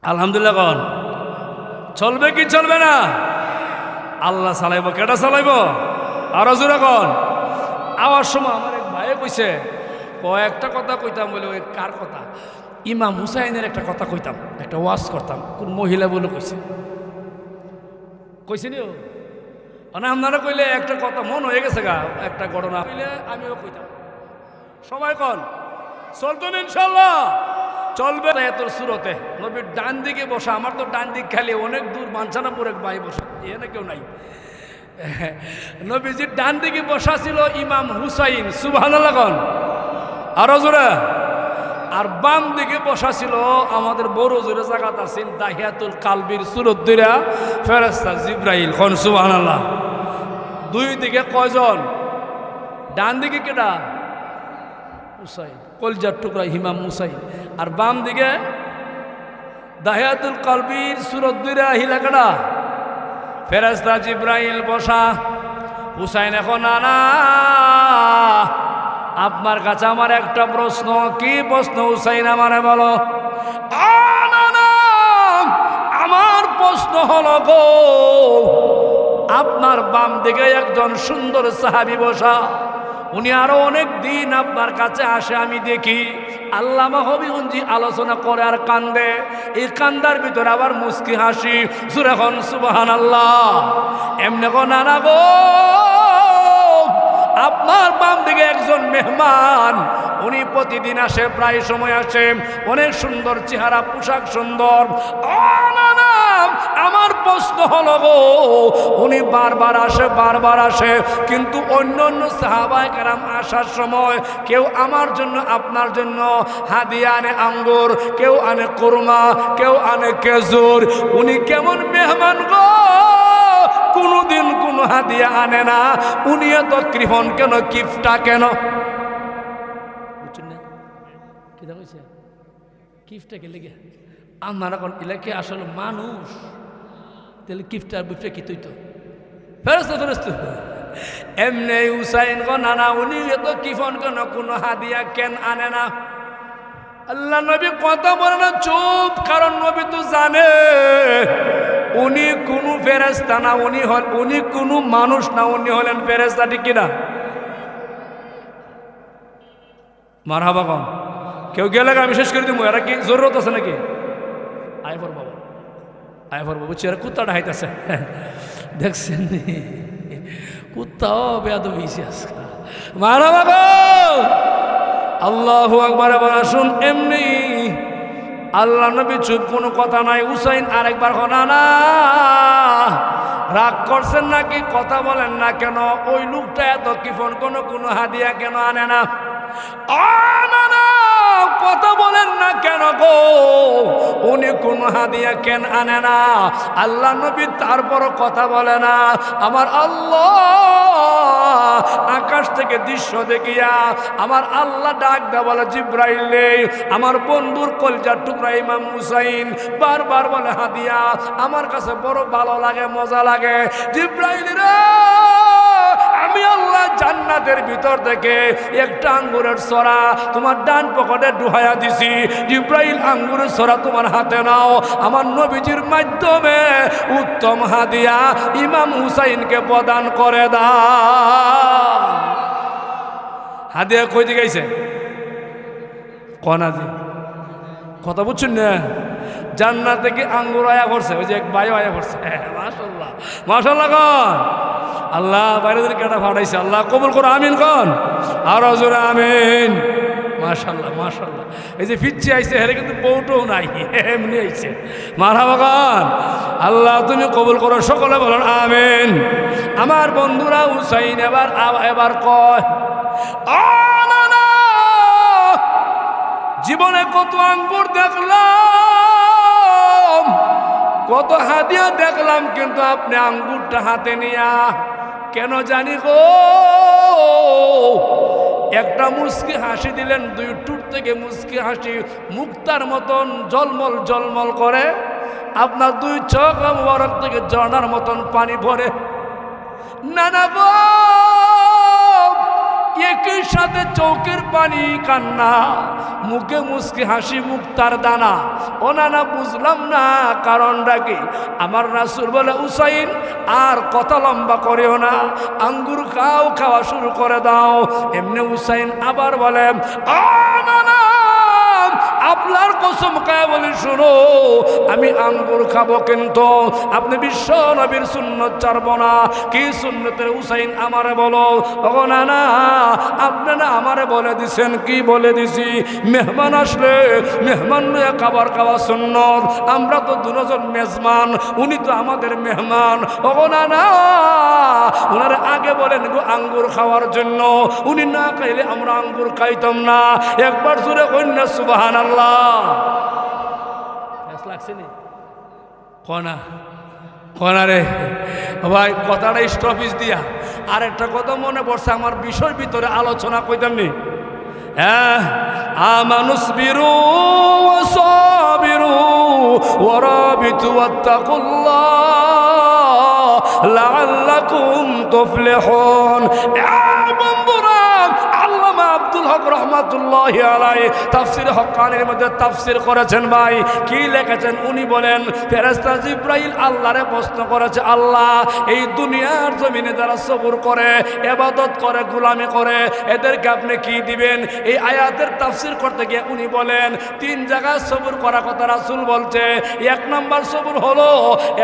আলহামদুলিল্লাহ কন চলবে কি চলবে না? আল্লাহ চালাইব, কেটা চালাইব? আরো জোরে কন। আওয়ার সময় আমার এক ভাইয়ে কইছে, কয়েকটা কথা কইতাম, বলে ওই কার কথা? ইমাম হুসাইনের একটা কথা কইতাম, একটা ওয়াজ করতাম, কোন মহিলা বলে কইছে, কইছে নি? মানে আপনারা কইলে একটা কথা মন হয়ে গেছে গা, একটা ঘটনা কইলে আমিও কইতাম। সবাই কন চলতেন ইনশাল্লাহ, চলবে না এত সুরতে। নবীর ডান দিকে বসা, আমার তো ডান দিক খালি, অনেক দূর বাঞ্ছানাপুর এক ভাই বসা, এখানে কেউ নাই। নবীজির ডান দিকে বসা ছিল ইমাম হুসাইন, সুবহানাল্লাহ কন আরো জোরে। আর বাম দিকে বসা ছিল আমাদের বড় জোরে জায়গাত আছেন দাহিয়াতুল কালবির সুরত দুইরা ফেরেশতা জিব্রাইল, কোন সুবহানাল্লাহ। 2 দিকে কয়জন? ডান দিকে কেডা? হুসাইন, কলজার টুকরা ইমাম হুসাইন। আর বাম দিকে দাহিয়াতুল কালবির সুরত দুইরা হিলা কেডা? ফেরেশতা জিব্রাইল বসা। হুসাইন এখন আনা, আপনার কাছে আমার একটা প্রশ্ন। কি প্রশ্ন হুসাইন? আমারে বলো। আমার প্রশ্ন হলো গো, আপনার বাম দিকে একজন সুন্দর সাহাবী বসা, উনি আরো অনেক দিন আপনার কাছে আসে, আমি দেখি আল্লামা হবিগঞ্জি আলোচনা করে আর কান্দে, এই কান্দার ভিতরে আবার মুস্কি হাসি, জোরে হন সুবহানাল্লাহ। এমনি গো নানা গো, আপনার বাম দিকে একজন মেহমান, উনি প্রতিদিন আসে, প্রায় সময় আসে, অনেক সুন্দর চেহারা, পোশাক সুন্দর। আমার প্রশ্ন হলো গো, উনি বারবার আসে, কিন্তু অন্য সাহাবায়ে কেরাম আসার সময় কেউ আমার জন্য, আপনার জন্য হাদিয়া আনে আঙ্গুর, কেউ আনে কুরমা, কেউ আনে খেজুর। উনি কেমন মেহমান গো, কোনদিন কোন কোনো হাদিয়া আনে না, উনি এত কৃপণ কেন, কিফটা কেন? বুঝছেন না কি হয়েছে? কিফটা কে লেগে আমার এখন এলাকে আসলে মানুষ, তাহলে কিফটার বুফটা কি তুই তো ফেরস্ত ফেরস্ত এমনি হুসাইন গো না না, উনি এত কিফন কেন, কোনো হাদিয়া কেন আনে না? আল্লাহ নবী কথা বলে না, চুপ, কারণ নবী তো জানে উনি কোনো ফেরেশতা না, উনি কোনো মানুষ না, উনি হলেন ফেরেশতা, ঠিক কিনা? মারহাবা কম, কেউ গেলে আমি শেষ করে দিব, এরা কি জরুরত আছে নাকি? আইফর বাবা, আইফর বাবু চেয়ার কুত্তাটা হাইতেছে, দেখছেন কুত্তাও বেয়াদব হয়েছে আজকে। মারহাবা কম, আল্লাহু আকবার। এবার আসুন, এমনি আল্লাহ নবী চুপ, কোনো কথা নাই। হুসাইন আরেকবার না না, রাগ করছেন নাকি, কথা বলেন না কেন? ওই লোকটা এত কিফন কোনো হাদিয়া কেন আনে না? না না, কথা বলেন না কেন গো, উনি কোন হাদিয়া কেন আনে না? আল্লাহ নবী তারপরও কথা বলে না। আমার আল্লাহ আকাশ থেকে দৃশ্য দেখিয়া আমার আল্লাহ ডাক দেয়া বলে, জিব্রাইল, আমার বন্ধুর কলজার টুকরা ইমাম হুসাইন বারবার বলে হাদিয়া, আমার কাছে বড় ভালো লাগে, মজা লাগে। জিব্রাইল রে, আমি আল্লাহ জান্নাতের ভিতর থেকে একটা আঙ্গুরের ছড়া তোমার ডান পকেটে ঢুকাইয়া দিছি। জিব্রাইল, আঙ্গুরের ছড়া তোমার হাতে নাও, আমার নবীজির মাধ্যমে উত্তম হাদিয়া ইমাম হুসাইনকে প্রদান করে দাও। হাদিয়া কই দিকে গেছে? কনা দি কথা বুঝছেন না? জান্নাত থেকে আঙ্গুর আয়া করছে, ওই যে এক ভাই আয়া করছে। মাশাআল্লাহ মাশাআল্লাহ কন, আল্লাহ বাইরে কেটা ফাটাইছে, আল্লাহ কবুল করো, আমিন কন, আর জোরে আমিন। মাশাআল্লাহ মাশাআল্লাহ। এই যে ফিরছে আইছে, হেরে কিন্তু বউটাও নাই, এমনি আইছে। মারহাবা কন, আল্লাহ তুমি কবুল করো, সকলে বলেন আমিন। আমার বন্ধুরা, হুসাইন এবার কয়, না না, জীবনে কত আঙ্গুর দেখলাম, কত হাদিয়া দেখলাম, কিন্তু আপনি আঙ্গুরটা হাতে নিয়া কেন জানি গো একটা মুস্কি হাসি দিলেন, দুই টুট থেকে মুস্কি হাসি মুক্তার মতন জলমল জলমল করে, আপনার দুই চোখ মোবারক থেকে ঝর্ণার মতন পানি পড়ে। না না গো, একই সাথে চোখের পানি কান্না, মুখে মুস্কি হাসি, মুক্তার দানা। ও না না, বুঝলাম না কারণটা কি? আমার রাসূল বলে, হুসাইন আর কথা লম্বা করিও না, আঙ্গুর খাওয়া শুরু করে দাও। এমনি হুসাইন আবার বলে, না না, আপনার কসম খায় বলি, শুনো, আমি আঙ্গুর খাবো, কিন্তু আপনি বিশ্ব নবীর সুন্নত ছাড়বো না। কি সুন্নতের? হুসাইন আমারে বলো। ও না না, আপনারা আমারে বলে দিছেন। কি বলে দিছি? মেহমান আসলে মেহমান নিয়ে খাওয়া সুন্নত। আমরা তো দুজন মেজমান, উনি তো আমাদের মেহমান। ও না না, ওনার আগে বলেন গো আঙ্গুর খাওয়ার জন্য, উনি না খাইলে আমরা আঙ্গুর খাইতাম না। একবার জোরে কন্যা সুবহানাল্লাহ। লাগছে নি কনা রে ভাই, কথাটা স্টপিস দিয়া আর একটা কথা মনে পড়ছে, আমার বিষয় ভিতরে আলোচনা কইতাম নি। হ্যাঁ, আমানুস বিরু সাবিরু ওয়ারাবিতু ওয়াত্তাকুল্লাহ লাআল্লাকুম তুফলিহুন। বন্ধুরা, আল্লামা আব্দুল হক রহমাতুল্লাহি আলাইহি তাফসীর হক্কানির মধ্যে তাফসীর করেছেন। ভাই কি লিখেছেন? উনি বলেন, ফেরেশতা জিবরাইল আল্লাহরে প্রশ্ন করেছে, আল্লাহ এই দুনিয়ার জমিনে যারা সবর করে, ইবাদত করে, গোলামি করে, এদেরকে আপনি কি দিবেন? এই আয়াতের তাফসীর করতে গিয়ে উনি বলেন, তিন জায়গায় সবর করার কথা রাসূল বলছে। এক নম্বর সবর হলো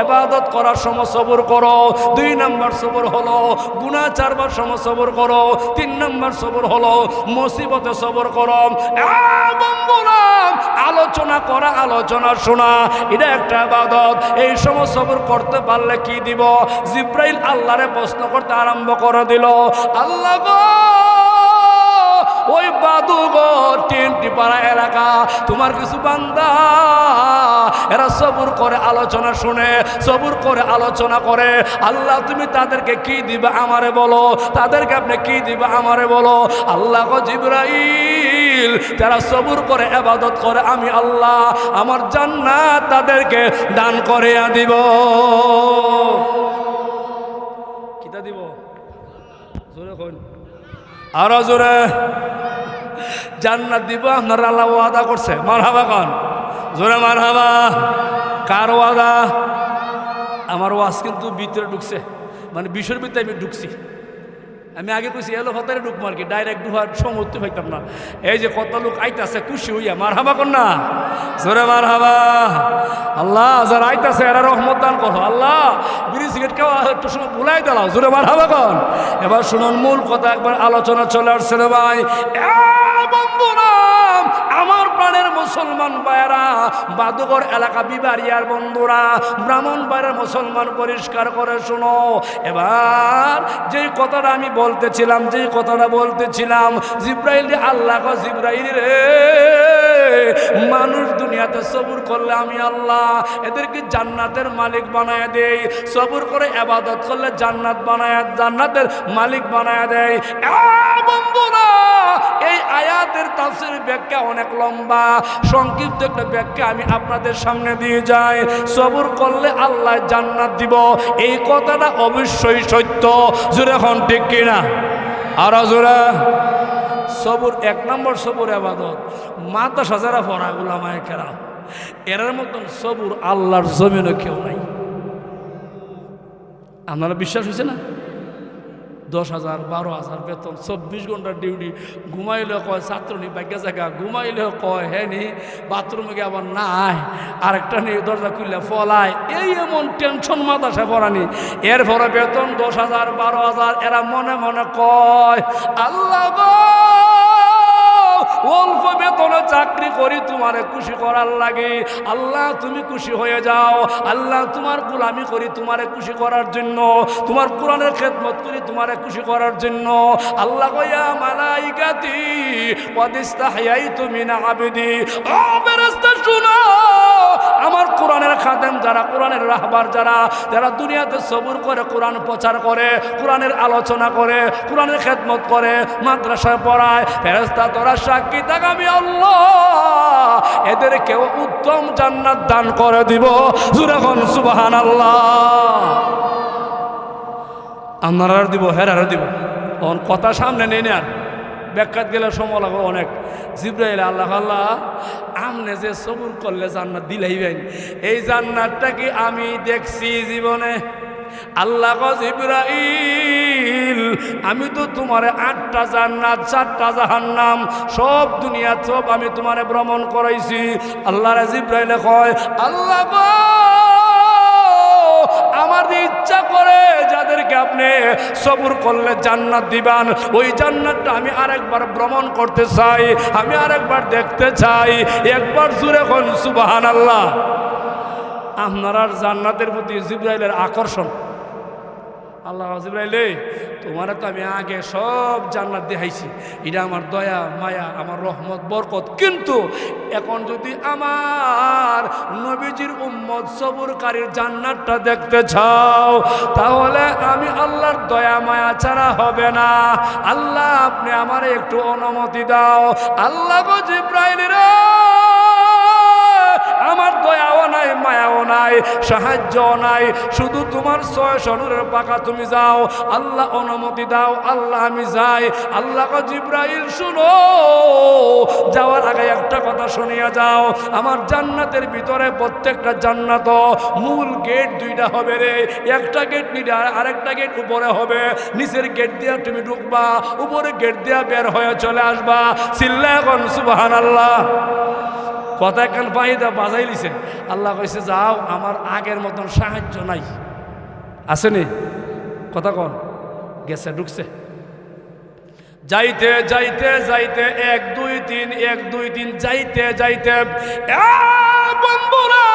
ইবাদত করার সময় সবর করো, দুই নম্বর সবর হলো গুনাহ ছাড়বার সময় সবর করো, তিন নম্বর সবর হলো মুসিবতে সবর করো। বন্ধুরা, আলোচনা করা, আলোচনা শোনা, এটা একটা ইবাদত। এই সময় সবর করতে পারলে কি দিব? জিবরাইল আল্লাহরে প্রশ্ন করতে আরম্ভ করে দিল, আল্লাহ গো, ও ওই বাদুঘর টিপাড়া এলাকা তোমার কিছু বান্দা এরা সবুর করে আলোচনা শুনে, সবুর করে আলোচনা করে। আল্লাহ তুমি তাদেরকে কি দিবে আমারে বলো, তাদেরকে আপনি কি দিবে আমারে বলো। আল্লাহ গো জিবরাইল যারা সবুর করে ইবাদত করে আমি আল্লাহ আমার জান্নাত তাদেরকে দান করে দিব। কিটা দিব? জোরে কোন, আরো জোরে। জান্নাত দিব আপনার আল্লাহ ওয়াদা করছে। মারহাবা কোন, জোরে মারহাবা। কার ওয়াদা? আমার ওয়াজ কিন্তু ভিতরে ঢুকছে, মানে বিষয়ের ভিতরে আমি ঢুকছি। আমি আগে কইছি এলো হতারে ঢুকবো আর কি, ডাইরেক্ট ঢুকার সমর্থ পাইতাম না। এই যে কত লোক আইতাছে খুশি হইয়া মারহাবা কর না, জোরে মারহাবা। আল্লাহ যারা আইতাছে এরা রহমত দান করো। আল্লাহ বিড়ি সিগারেট খাওয়া একটু সময় ভুলাই দিলাম, জোরে মারহাবা কর। এবার শুনুন মূল কথা, একবার আলোচনা চলে আসছে রে ভাই। বন্ধুরা আমার প্রাণের মুসলমান ভাইয়েরা, বাদুঘর এলাকা বিবাড়িয়ার বন্ধুরা, ব্রাহ্মণ ভাইয়ের মুসলমান পরিষ্কার করে শোনো। এবার যেই কথাটা আমি বলতেছিলাম, যেই কথাটা বলতেছিলাম, জিব্রাইল রে আল্লাহ গো জিব্রাইল রে, মানুষ দুনিয়াতে সবুর করলে আমি আল্লাহ এদেরকে জান্নাতের মালিক বানায় দেই, সবুর করে ইবাদত করলে জান্নাত বানায়, জান্নাতের মালিক বানায় দেয়। বন্ধুরা এই আয়াতের তাফসীর ব্যাখ্যা অনেক লম্বা, সংক্ষিপ্ত একটা ব্যাখ্যা আমি আপনাদের সামনে দিয়ে যাই। সবুর করলে আল্লাহ জান্নাত দিব, এই কথাটা অবশ্যই সত্য। জোরে এখন ঠিক কিনা? আর জোরে। সবুর এক নম্বর সবুর ইবাদত। মাদ্রাসা যারা পড়া উলামায়ে কেরাম, এর মতন সবুর আল্লাহর জমিনে কেউ নাই। আপনারা বিশ্বাস হয়েছে না? 10,000 12,000 বেতন, 24 ঘন্টার ডিউটি, ঘুমাইলেও কয় ছাত্রনি বাগ্যা জায়গা, ঘুমাইলেও কয় হ্যাঁ নি বাথরুমে গিয়ে আবার নাই, আরেকটা নিয়ে দরজা খুললে ফলায়। এই এমন টেনশন মাদ্রাসায় পড়ানি, এরপরে বেতন 10,000 12,000। এরা মনে মনে কয় আল্লাহ গো অল্প বেতনে চাকরি করি তোমারে খুশি করার লাগে, আল্লাহ তুমি খুশি হয়ে যাও। আল্লাহ তোমার গোলামি করি তোমারে খুশি করার জন্য, তোমার কোরআনের খেদমত করি তোমারে খুশি করার জন্য। আল্লাহ কয়া মালাইকাতি ওয়াদিস্তাহয়াইতু মিন আবদি। ও ফেরেশতা শুনো, আমার কোরআনের খাদেম যারা, কোরআনের রাহবার যারা, যারা দুনিয়াতে সবুর করে কোরআন প্রচার করে, কোরআনের আলোচনা করে, কোরআনের খেদমত করে, মাদ্রাসায় পড়ায়, ফেরেশতা তোরা সাক্ষী থাক আমি আল্লাহ এদেরকেও উত্তম জান্নাত দান করে দিব। জোরে কোন সুবহানাল্লাহ। আপনারা দিব, হেরারও দিব। তখন কথা সামনে নেই আর ব্যাখ্যাত গেলে সময় লাগবে অনেক। জিব্রাইল আল্লাহ আল্লাহ আমনে যে সবুর করলে জান্নাত দিলাইবেন, এই জান্নাতটা কি আমি দেখছি জীবনে? আল্লাহ গো জিবরাইল আমি তো তোমারে 8টা জান্নাত 4টা জাহান্নাম সব দুনিয়া সব আমি তোমারে ভ্রমণ করাইছি। আল্লাহ রে জিবরাইলে কয় আল্লাহ গো আমার ইচ্ছা করে যাদেরকে আপনি সবুর করলে জান্নাত দিবেন, ওই জান্নাতটা আমি আরেকবার ভ্রমণ করতে চাই, আমি আরেকবার দেখতে চাই। একবার জুড়ে কোন সুবহানাল্লাহ। আপনার জান্নাতের প্রতি জিবরাইলের আকর্ষণ। আল্লাহ জিবরাইল তোমার তো আমি আগে সব জান্নাত দেখাইছি, এটা আমার দয়া মায়া আমার রহমত বরকত, কিন্তু এখন যদি আমার নবীজির উম্মত সবুরকারীর জান্নাতটা দেখতে চাও তাহলে আমি আল্লাহর দয়া মায়া ছাড়া হবে না। আল্লাহ আপনি আমারে একটু অনুমতি দাও। আল্লাহ গো জিবরাইল রে আমার দয়াও নাই মায়াও নাই সাহায্যও নাই, শুধু তোমার 6 নূরের পাকা তুমি যাও। আল্লাহ অনুমতি দাও, আল্লাহ আমি যাই। আল্লাহ গো জিবরাইল শুনো, যাওয়ার আগে একটা কথা শুনিয়া যাও, আমার জান্নাতের ভিতরে প্রত্যেকটা জান্নাত মূল গেট 2টা হবে রে, একটা গেট নিচে আরেকটা গেট উপরে হবে। নিচের গেট দিয়ে তুমি ঢুকবা, উপরে গেট দিয়ে বের হয়ে চলে আসবা। চিল্লায় এখন সুবহানাল্লাহ। কথা কান পাইদা বাজাই লিছে। আল্লাহ কইছে যাও, আমার আগের মতন সাহায্য নাই। আসেনি কথা কন গেছে ঢুকছে। যাইতে যাইতে যাইতে 1 2 3 1 2 3 যাইতে যাইতে বন্ধুরা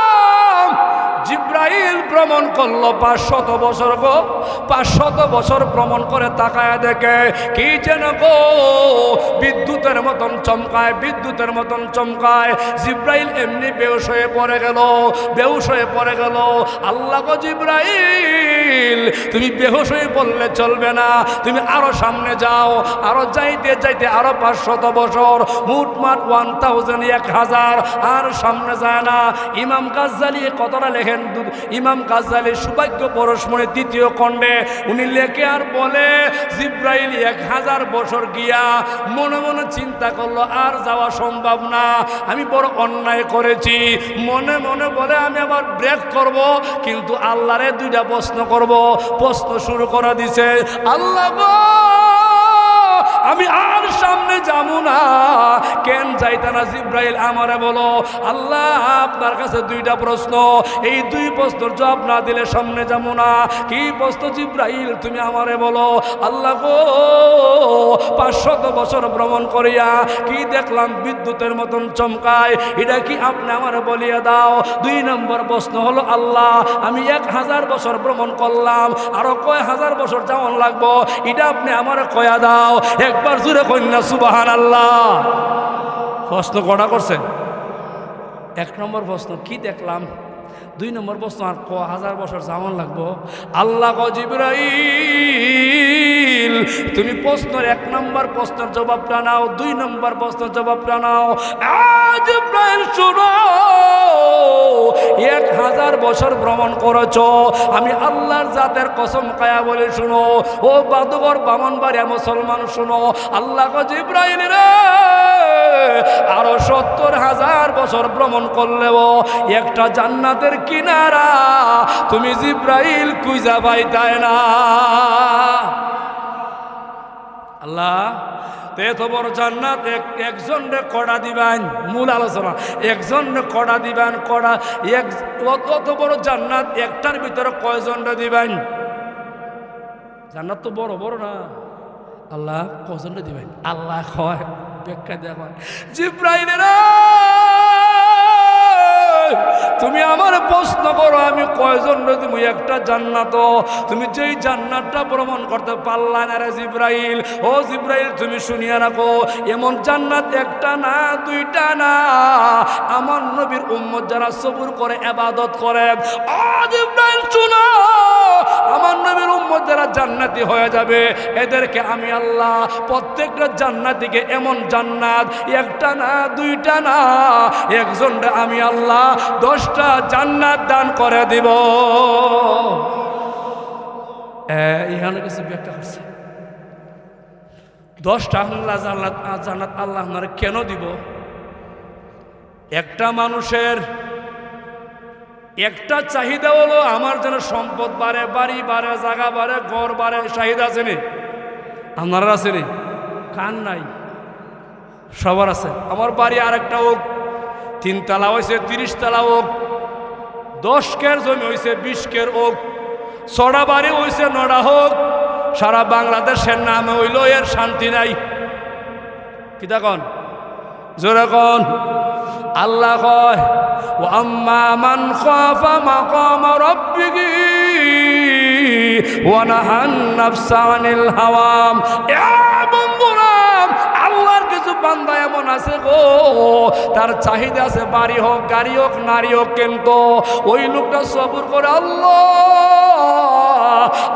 জিবরাইল ভ্রমণ করলো 500 বছর গো। 500 বছর ভ্রমণ করে তাকায় দেখে কি যেন গো বিদ্যুতের মতন চমকায়, বিদ্যুতের মতন চমকায়। জিব্রাইল এমনি বেহুশ হয়ে পড়ে গেল, বেহুশ হয়ে পড়ে গেল। আল্লাহ গো জিব্রাইল তুমি বেহুশ হয়ে বললে চলবে না, তুমি আরো সামনে যাও। আরো যাইতে যাইতে আরো 500 বছর, মোটমাট 1000 আর সামনে যায় না। ইমাম গাজ্জালী কতটা লেখেন, ইমাম গাজ্জালী সৌভাগ্য পরশমণি 2য় খণ্ডে উনি লেখে আর বলে জিব্রাইল 1000 বছর গিয়া মনে মনে চিন্তা করলো আর যাওয়া সম্ভব না, আমি বড় অন্যায় করেছি। মনে মনে বলে আমি আবার ব্রেক করব, কিন্তু আল্লাহরে 2টা প্রশ্ন করব। প্রশ্ন শুরু করে দিছে, আল্লাহ গো আমি আর সামনে যাবো না। কেন যাইতা না জিব্রাইল আমারে বলো। আল্লাহ আপনার কাছে 2টা প্রশ্ন, এই 2 প্রশ্নের জবাব না দিলে সামনে যাবো না। কি প্রশ্ন জিব্রাইল তুমি আমারে বলো। আল্লাহ গো 500 বছর ভ্রমণ করিয়া কি দেখলাম বিদ্যুতের মতন চমকায়, এটা কি আপনি আমারে বলিয়া দাও। 2 নম্বর প্রশ্ন হলো আল্লাহ আমি 1000 বছর ভ্রমণ করলাম, আরো কয় হাজার বছর যেমন লাগবো এটা আপনি আমারে কয়া দাও। একবার জুড়ে কন্যা সুবহানাল্লাহ। প্রশ্ন কটা করছে? 1 নম্বর প্রশ্ন কি দেখলাম, 2 নম্বর প্রশ্ন আর কয় হাজার বছর যেমন লাগবো। আল্লাহ গো জিবরাইল তুমি প্রশ্নের 1 নম্বর প্রশ্নের জবাবটা নাও, 2 নম্বর প্রশ্নের জবাবটা নাও। জিবরাইল শুনো, 1000 বছর ভ্রমণ করেছো, আমি আল্লাহর জাতের কসম খায়া বলে শুনো। ও বাদুঘর বামনবাড়িয়া মুসলমান শুনো, আল্লাহ গো জিবরাইল রে আরো 70,000 বছর ভ্রমণ করলেও একটা জান্নাতের কিনারা তুমি জিবরাইল খুঁজা পাইতাই না। আল্লাহ এত বড় জান্নাত একজন রে কড়া দিবেন, মূল আলোচনা একজন রে কড়া দিবেন, কড়া অত বড় জান্নাত একটার ভিতরে কয়জন রে দিবেন? জান্নাত তো বড় বড় না, আল্লাহ কয়জন রে দিবেন? আল্লাহ কয় ব্যাখ্যা দেওয়া জিবরাইল রে তুমি আমার প্রশ্ন করো আমি কয়জন তুমি একটা জান্নাত, তুমি যেই জান্নাতটা ভ্রমণ করতে পারলা না রে জিবরাইল। ও জিবরাইল তুমি শুনিয়া রাখো, এমন জান্নাত একটা না 2টা না, আমার নবীর উম্মত যারা সবুর করে ইবাদত করে। ও জিবরাইল শুনো, আমার নবীর উম্মত যারা জান্নাতি হয়ে যাবে এদেরকে আমি আল্লাহ প্রত্যেকটা জান্নাতিকে এমন জান্নাত একটা না 2টা না, একজনটা আমি আল্লাহ 10টা জান্নাত দান করে দিব। এখানে কিছু ব্যাখ্যা করছে 10টা আল্লাহ জান্নাত আল্লাহ আপনারা কেন দিব? একটা মানুষের একটা চাহিদা হলো আমার যেন সম্পদ বাড়ে, বাড়ি বাড়ে, জায়গা বাড়ে, ঘর বাড়ে, চাহিদা আছে নি? আপনারা আছে নি? কান নাই, সবার আছে। আমার বাড়ি আরেকটা হোক, 3 তলা হয়েছে, 30 তলা হোক, 10 কের জমি হয়েছে, 20 কের হোক, 6টা বাড়ি হয়েছে, 9টা হোক, সারা বাংলাদেশের নামে হইল এর শান্তি নাই। কি দেখুন জোরে কন। আল্লাহ কয় ও আম্মা মান খাফা মাকাম রাব্বিহি ওয়া নাহান নাফসা আনিল হাওয়াম। বন্ধুরা আল্লাহর কিছু বান্দা এমন আছে গো তার চাহিদা আছে বাড়ি হোক, গাড়ি হোক, নারী হোক, কিন্তু ওই লোকটা সবর করে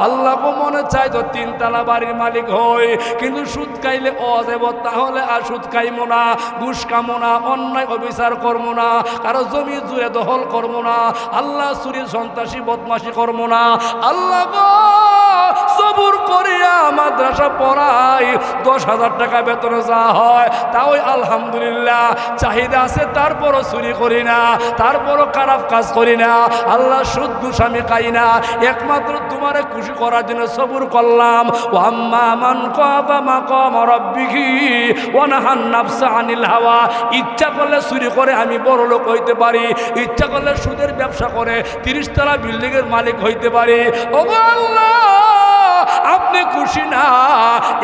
আল্লাহ গো মনে চাই তো 3 তলা বাড়ির মালিক হয়, কিন্তু সুদ খাইলে অদেব, তাহলে আর সুদ খাইমো না, ঘুষ খামো না, অন্যায় অবিচার করবো না, কারো জমি জুড়ে দখল করবো না, আল্লাহ চুরি সন্ত্রাসী বদমাশি করবো না। আল্লাহ গো সবুর করিয়া মাদ্রাসা পড়াই, 10,000 টাকা বেতনে যা হয় তাও আলহামদুলিল্লাহ। চাহিদা আছে তারপরও চুরি করি না, তারপরও খারাপ কাজ করি না, আল্লাহ সুদ ঘুষ আমি খাই না, একমাত্র তোমারে খুশি করার জন্য সবুর করলাম। ও আম্মা মান খাফা মাকাম রাব্বিহি ওয়া নাহান নাফসা আনিল হাওয়া। ইচ্ছা করলে চুরি করে আমি বড় লোক হইতে পারি, ইচ্ছা করলে সুদের ব্যবসা করে 30 তলা বিল্ডিংয়ের মালিক হইতে পারি। ও আল্লাহ আপনি খুশি না,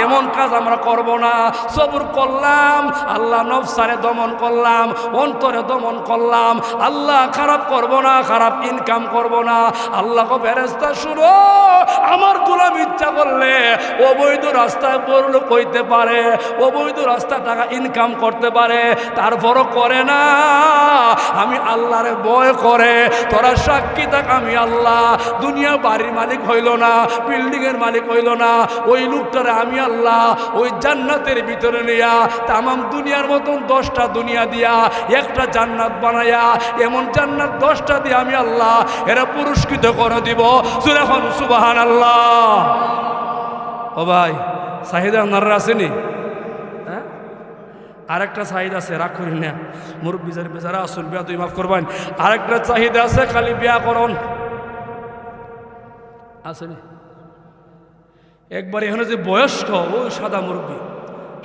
এমন কাজ আমরা করব না। সবর করলাম, আল্লাহ নফসারে দমন করলাম, অন্তরে দমন করলাম। আল্লাহ খারাপ করব না, খারাপ ইনকাম করব না। আল্লাহকে ফেরেশতা শুনো, আমার গোলাম ইচ্ছা করলে অবৈধ রাস্তায় বড়লোক হইতে পারে, অবৈধ রাস্তা টাকা ইনকাম করতে পারে, তারপরও করে না। আমি আল্লাহরে ভয় করে, তোরা সাক্ষী থাক আমি আল্লাহ। দুনিয়া বাড়ির মালিক হইল না, বিল্ডিংয়ের মালিক হইল না, ওই লোকটারে আমি আল্লাহ ওই জান্নাতের ভিতরে নিয়া তামাম দুনিয়ার মতন 10টা দুনিয়া দিয়া একটা জান্নাত বানায়া, এমন জান্নাত 10টা দিয়ে আমি আল্লাহ এরা পুরস্কৃত করে দিব। সুবহান সুবহানাল্লাহ। ও ভাই, চাহিদা আপনারা আসেনি? হ্যাঁ, আরেকটা চাহিদা আছে, রাগ করি না মুরব্বী বেচারা আসুন, বিয়া তুই মাফ করবেন। আরেকটা চাহিদা আছে, খালি বিয়া করন আসেনি? একবার এখানে যে বয়স্ক ও সাদা মুরব্বী,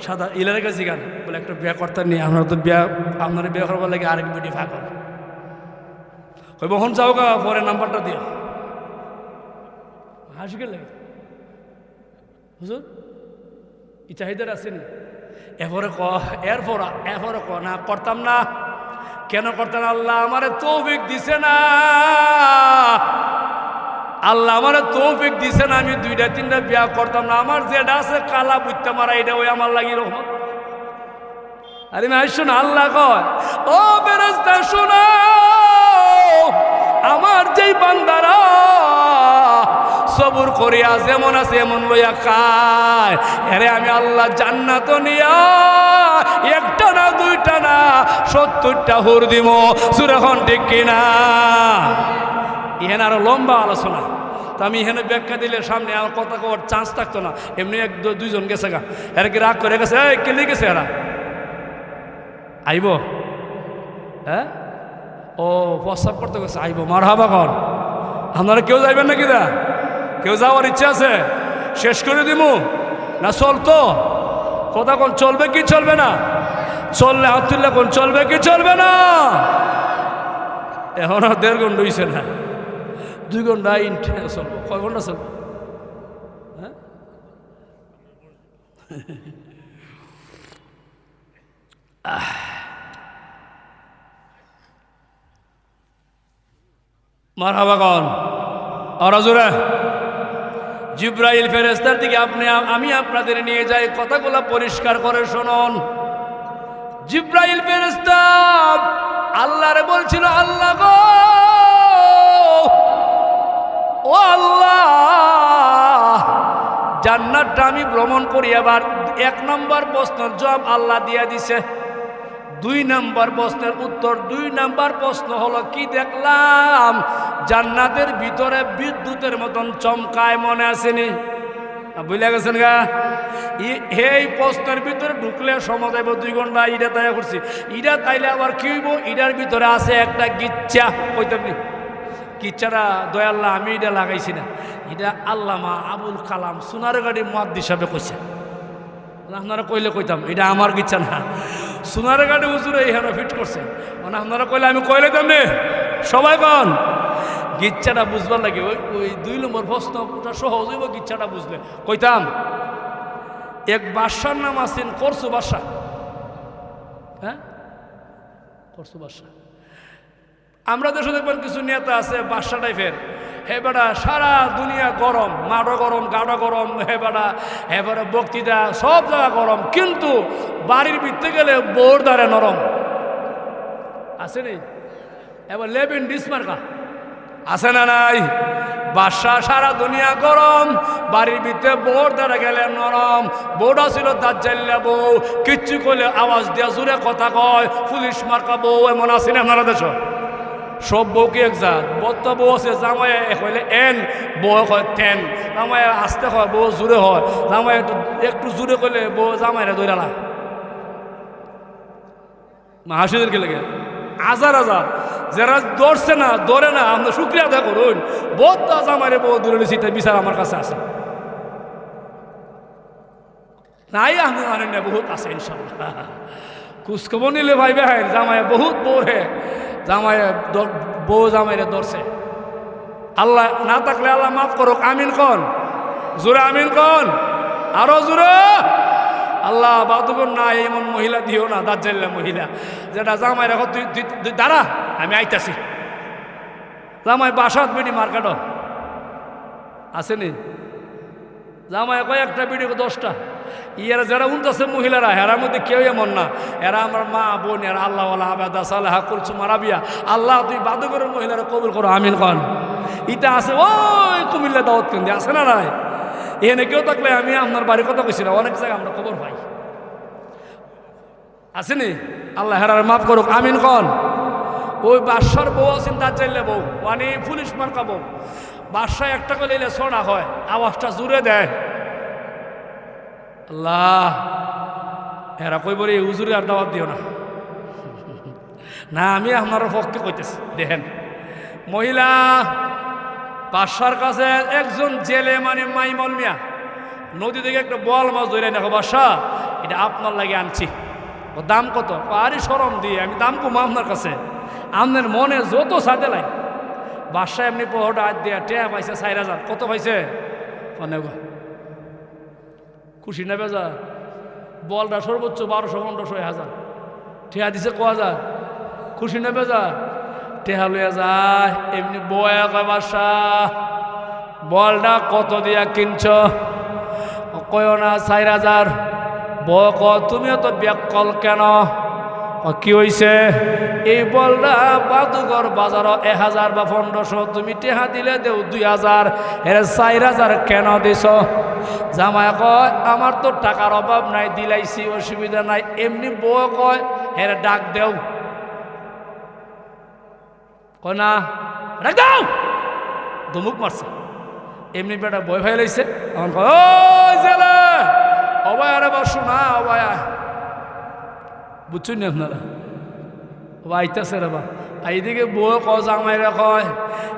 সাদা ইলার কাছে গান বলে একটা বিয়া করতে নিয়ে, আপনারা তো বিয়া, আপনার বিয়া করবার লাগে আরেক বেটি ফাঁকল কই বহন যাও গা, পরে নাম্বারটা দিও। হাসি কে লাগে হুজুর, ই চাহিদার আসেনি? এরপরে এরপরে ক না করতাম না। কেন করতেন? আল্লাহ আমারে তৌফিক দিছে না, আল্লাহ আমারে তৌফিক দিছে না। আমি 2টা 3টা বিয়া করতাম না। আমার যেটা আছে কালা বুঝতে মারা, এটা ওই আমার লাগি রহমত। আরে আমি শোন, আল্লাহ কয় ও ফেরেশতা শোনো, আমার যেই বান্দারা সবর করিয়া যেমন আছে এমন লইয়া খায়, এরে আমি আল্লাহ জান্নাত নিয়া 1টা না 2টা না 70টা হুর দিব। সুরখন ঠিক কিনা? ইহেন আরো লম্বা আলোচনা, তো আমি এখানে ব্যাখ্যা দিলে সামনে আমার কথা কওয়ার চান্স থাকতো না। এমনি 1-2জন গেছে গা, এরা কি রাগ করে গেছে? এই কেলে গেছে এরা? আইব? হ্যাঁ, ও প্রস্তাব করতে গেছে, আইব। মারহাবা কর। আপনারা কেউ যাইবেন নাকি? দা কেউ যাওয়ার ইচ্ছা আছে? শেষ করে দিব না চলতো? কথা কোন চলবে কি চলবে না? চললে হাত তুললে কোন চলবে কি চলবে না? এখন আর 1.5 ঘন্টা হইছে না, 2 ঘন্টা চলবো। কয় ঘন্টা চলবো? হ্যাঁ, মারহাবা কন। আর জোরে জিব্রাইল ফেরেশতার দিকে আমি আপনাদের নিয়ে যাই, কথাগুলো পরিষ্কার করে শুনুন। জিব্রাইল ফেরেশতা আল্লাহরে বলছিল, আল্লাহ গো, ও আল্লাহ, জান্নাতটা আমি ভ্রমণ করি। আবার 1 নম্বর প্রশ্নের জবাব আল্লাহ দিয়া দিছে। 2 নম্বর প্রশ্নের উত্তর। 2 নম্বর প্রশ্ন হলো, কি দেখলাম জান্নাতের ভিতরে বিদ্যুতের মতন চমকায়, মনে আসেনি? বুঝলে গেছেন গা? এই প্রশ্নের ভিতরে ঢুকলে সময় যাইব 2 ঘন্টা। ইটা তাই করছি, ইটা তাইলে আবার কি হইব? ইটার ভিতরে আছে একটা গিচ্ছা। কইতাম গিচ্ছাটা দয়াল্লাহ আমি এটা লাগাইছি না, এটা আল্লামা আবুল কালাম সোনারগাঁড়ি মুহাদ্দিস হিসাবে কইছে। আপনারা কইলে কইতাম এটা আমার গিচ্ছা না, সোনারগাঁড়ি হুজুরে এখানে ফিট করছে। মানে আপনারা কইলে আমি কইলে তেমনি সবাই কন। গিচ্ছাটা বুঝবার লাগে ওই 2 নম্বর প্রশ্নটা সহজ হইব গিচ্ছাটা বুঝলে। কইতাম এক বাদশার নাম আছেন করছু বাদশা। হ্যাঁ, করছু বাদশা। আমরা দেশে দেখবেন কিছু নেতা আছে বাদশা টাইপের, হে বেটা সারা দুনিয়া গরম, মাঠও গরম, গাড়ো গরম, হে বেটা এবারে বক্তৃতা সব জায়গা গরম, কিন্তু বাড়ির ভিতরে গেলে বোর দ্বারে নরম আছে নি? এবার লেবিন ডিসমার্কা আছে না নাই? বাদশা সারা দুনিয়া গরম, বাড়ির ভিতরে বোর দ্বারা গেলে নরম। বউটা ছিল দাজ্জাল্লা বউ, কিচ্ছু করলে আওয়াজ দিয়া জোরে কথা কয়, পুলিশ মার্কা বউ। এমন আছে না আপনারা দেশ? সব বউ কি এক জাত? বত্তা বউ আছে জামাই হইলে এন, বউ হয় তেন। জামাই আস্তে হয়, বউ জোরে হয়। জামাই একটু জোরে করলে বউ জামাইরা দৌড়ালা। হাসিদেরকে লেগে হাজার হাজার যারা দৌড়ছে না, দৌড়ে না, আমরা শুক্রিয়া আদায় করুন। বত্তা জামাইরে বউ দূরে নিয়েছি, তাই বিচার আমার কাছে আছে। নাই আমি মানেন না, বহুত আছে ইনশাল্লাহ। খোঁজখবর নিলে ভাই ভাই জামাই বহুত বউ হে, জামাই বউ জামাইরে ধরছে। আল্লাহ না থাকলে আল্লাহ মাফ করুক, আমিন কন। জোরে আমিন কোন, আরো জোরে। আল্লাহ বাদুগর না এমন মহিলা দিও না, দাজ্জাল্লা মহিলা যেটা জামাই রাখো তুই তুই দাঁড়া আমি আইতাছি। জামাই বাসাত বেডি মার্কেট আসেনি, জামাই কয়েকটা বিডি 10টা। ইয়ারা যারা উনতাছে মহিলারা হেরার মধ্যে কেউ এমন না, এরা আমার মা বোন, এরা আল্লাহ আবাদা সালাহা করছো মারাবিয়া। আল্লাহ তুই বাদুগরের মহিলারা কবুল করো আমিন কন। ইটা আছে ওই কুমিল্লা দাওয়াত কেন্দ্রে আছে না নাই? এখানে কেউ থাকলে আমি আপনার বাড়ির কথা কইছি না, অনেক জায়গায় আমরা খবর পাই আসেনি। আল্লাহ হেরার মাফ করুক আমিন কন। ওই বাদশার বউ আছেন দাজ্জাল্লা বউ, মানে পুলিশ মার্কা বউ। বাদশাহ একটা করে এলে ছড়া হয়, আওয়াজটা জুড়ে দেয়। আল্লাহ এরা কই বলে হুজুরে আর দাওয়াত দিও না। না আমি আপনার পক্ষে কইতেছি। দেখেন মহিলা বাদশার কাছে একজন জেলে মানে মাইমল মিয়া নদী থেকে একটা বল মাছ ধরে দেখো, বাদশা এটা আপনার লাগে আনছি। ও দাম কত? পারি সরম দিয়ে আমি দাম কম আপনার কাছে, আপনার মনে যত সাথে লাগে। বাদশা এমনি পহরটা আজ দেয়া টেয়া পাইছে 4000। কত পাইছে? অনেক খুশি না বেজা? বলটা সর্বোচ্চ 1200-1500-1000 টেয়া দিছে 1000। খুশি না বেজা? টেহা লইয়া যায় এমনি বয়া কয় বাদশা বলটা কত দিয়া কিনছ? কয় না 4000। বয় ক তুমি তো ব্যাকল কেন? কি হইছে? এই বলটা বাদুঘর বাজার 1000 বা 1500, তুমি টেহা দিলে দেও 2000, এর 4000 কেন দিছ? জামাই কয় আমার তো টাকার অভাব নাই, দিলাইছি অসুবিধা নাই। এমনি বউ কয় এর ডাক দেও। কয় না ডাক দাও, ধমুক মারছে। এমনি বেটা বই ভাই লাইছে। আমার কয় ওই জেলে অবায় আরে বসু না অবায়, বুঝছেন না আপনারা? আইতেছে রে বা এইদিকে বউ ক জামাইরা কয়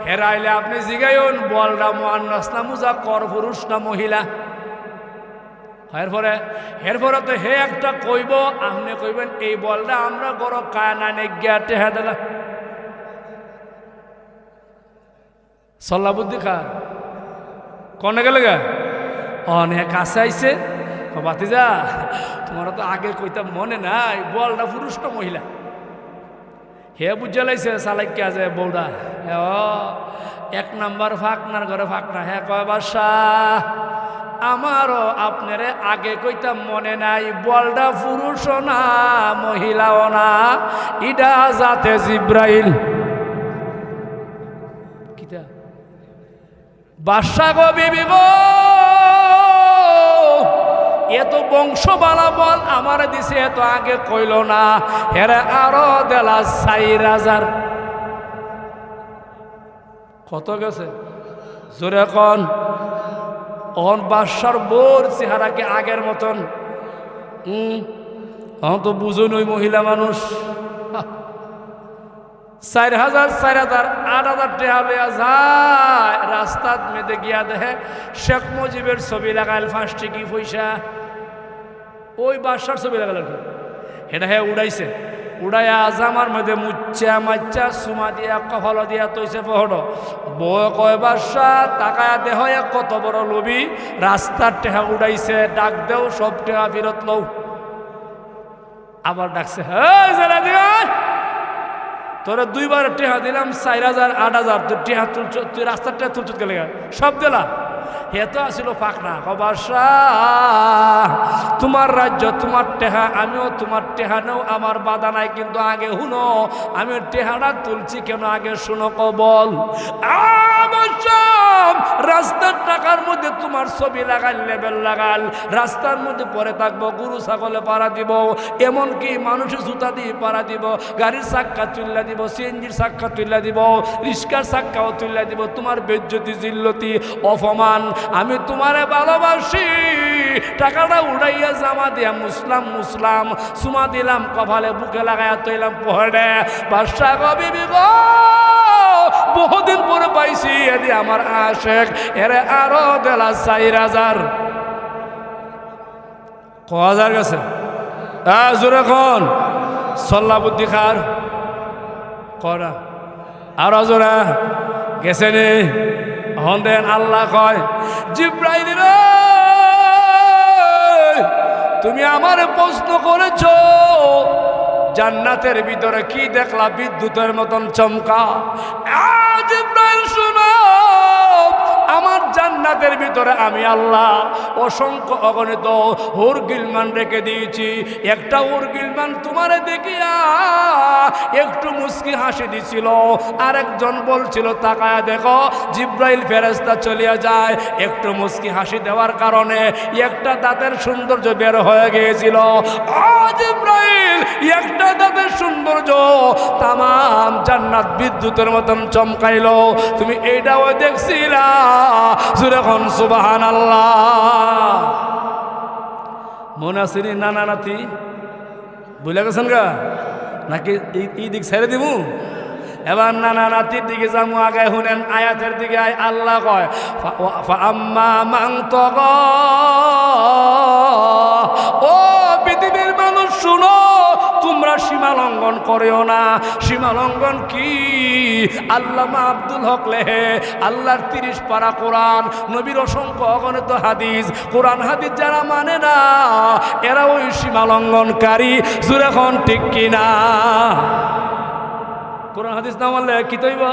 হেরাইলে আপনি জিগাইন বলটা মুআন্নাস না মুযাক্কার, পুরুষ না মহিলা? এরপরে তো হে একটা কইব, আপনি কইবেন এই বলটা আমরা গড় কায়না নেগিয়া টেহা দিলা। সল্লা বুদ্ধি খা কনে গেলে গা অনেক কাছে আইছে। বাতিজা তোমার তো আগে কইতাম মনে নাই, বলটা পুরুষ না মহিলা? হে বুঝে লাইছে চালাইকে আছে বউটা। এক নাম্বার ফাঁকনার ঘরে ফাঁকনা। হ্যাঁ কয় বাদশা আমারও আপনারে আগে কইতাম মনে নাই, বলটা পুরুষও না মহিলাও না, ইডা জাতে জিব্রাইল। কিটা বাদশা গো বিবি গো, এত বংশবালা বল আমার দিছে, এত আগে কইল না। হেরে আরো দেলা 4000। কত গেছে জোরে কন? অন বাদশার বোর চেহারাকে আগের মতন তো বুঝুন ওই মহিলা মানুষ। 4000 8000 টাকা লইয়া যায় রাস্তাত মেদে গিয়া দেখে শেখ মুজিবের ছবি লাগাইল 5 টিকি পয়সা। ওই বাদশার ছবি লাগাল এটা হ্যাঁ উড়াইছে, উড়াইয়া জামার মধ্যে মুচ্চা মাচ্চা সুমা দিয়া কফল দিয়া তৈছে পহড়। বয় কয় বাদশা তাকায়া দেহ কত বড় লোভী, রাস্তার টেহা উড়াইছে, ডাক দেও সব টেহা ফিরত লও। আবার ডাকছে হ্যাঁ জেলা দিয়া তোরা 2 বার টেহা দিলাম 4000 8000, তুই টেহা তুলছ, তুই রাস্তার টেহা তুলছ গেলে সব দিলা। হে তো আসিল ফাঁকনা। বাদশা তোমার রাজ্য তোমার টেহা, আমিও তোমার টেহা নেও, আমার বাধা নাই, কিন্তু আগে শুনো আমি টেহাটা তুলছি কেন আগে শুনো কবল। রাস্তার টাকার মধ্যে তোমার ছবি লাগাল, লেবেল লাগাল, রাস্তার মধ্যে পরে থাকবো, গরু ছাগলে পাড়া দিব, এমনকি মানুষের জুতা দিয়ে পাড়া দিব, গাড়ির চাক্কা তুল্লা দিব, সিএনজির চাক্কা তুল্লা দিব, রিক্সার চাক্কাও তুল্লা দিব। তোমার বেজ্জতি জিল্লতি অপমান, আমি তোমারে ভালোবাসি। টাকাটা উড়াইয়া জামা দিয়া মুসলাম সুমা দিলাম, কপালে বুকে লাগাইয়া তৈলাম পহড়ে। বাদশা গো বিবি গো, বহুদিন পরে পাইছি এদি আমার আশেক, এরে আরো দেলা 4000। কহাজার গেছে জোরে খন সল্লা বুদ্ধি খার করা আরো জোরে গেছে নে। হ হন্দেন আল্লাহ কয় জিব্রাইল রে তুমি আমারে প্রশ্ন করেছো জান্নাতের ভিতরে কি দেখলা বিদ্যুতের মতন চমকা জিব্রাইল শোনো আমার জান্নাতের ভিতরে আমি আল্লাহ অসংখ্য অগণিত হুর গিলমান রেখে দিয়েছি একটা হুর গিলমান তোমারে দেখিয়া একটু মুস্কি হাসি দিছিল আরেকজন বলছিল তাকায়া দেখো জিব্রাইল ফেরেশতা চলিয়া যায় একটু মুস্কি হাসি দেওয়ার কারণে একটা দাঁতের সৌন্দর্য বের হয়ে গিয়েছিল জিব্রাইল একটা দাঁতের সৌন্দর্য তামাম জান্নাত বিদ্যুতের মতন চমকাইল তুমি এইটাও দেখছিলা যখন সুবহানাল্লাহ মনে আছে নানা নাতি বুঝলে গেছেন গা নাকি এই দিক ছেড়ে দিব এবার নানা নাতির দিকে যাবো আগে শুনেন আয়াতের দিকে আল্লাহ কয় আম্মা মান তাগা ও পৃথিবীর মানুষ শুনো তোমরা সীমা লঙ্ঘন করেও না সীমা লঙ্ঘন কি আল্লামা আব্দুল হক লেহে আল্লাহর 30 পারা কোরআন নবীর অসংখ্য অগণিত হাদিস কোরআন হাদিস যারা মানে না এরা ওই সীমা লঙ্ঘনকারী জোরে এখন ঠিক কিনা কোরআন হাদিস না মানলে কি তৈবা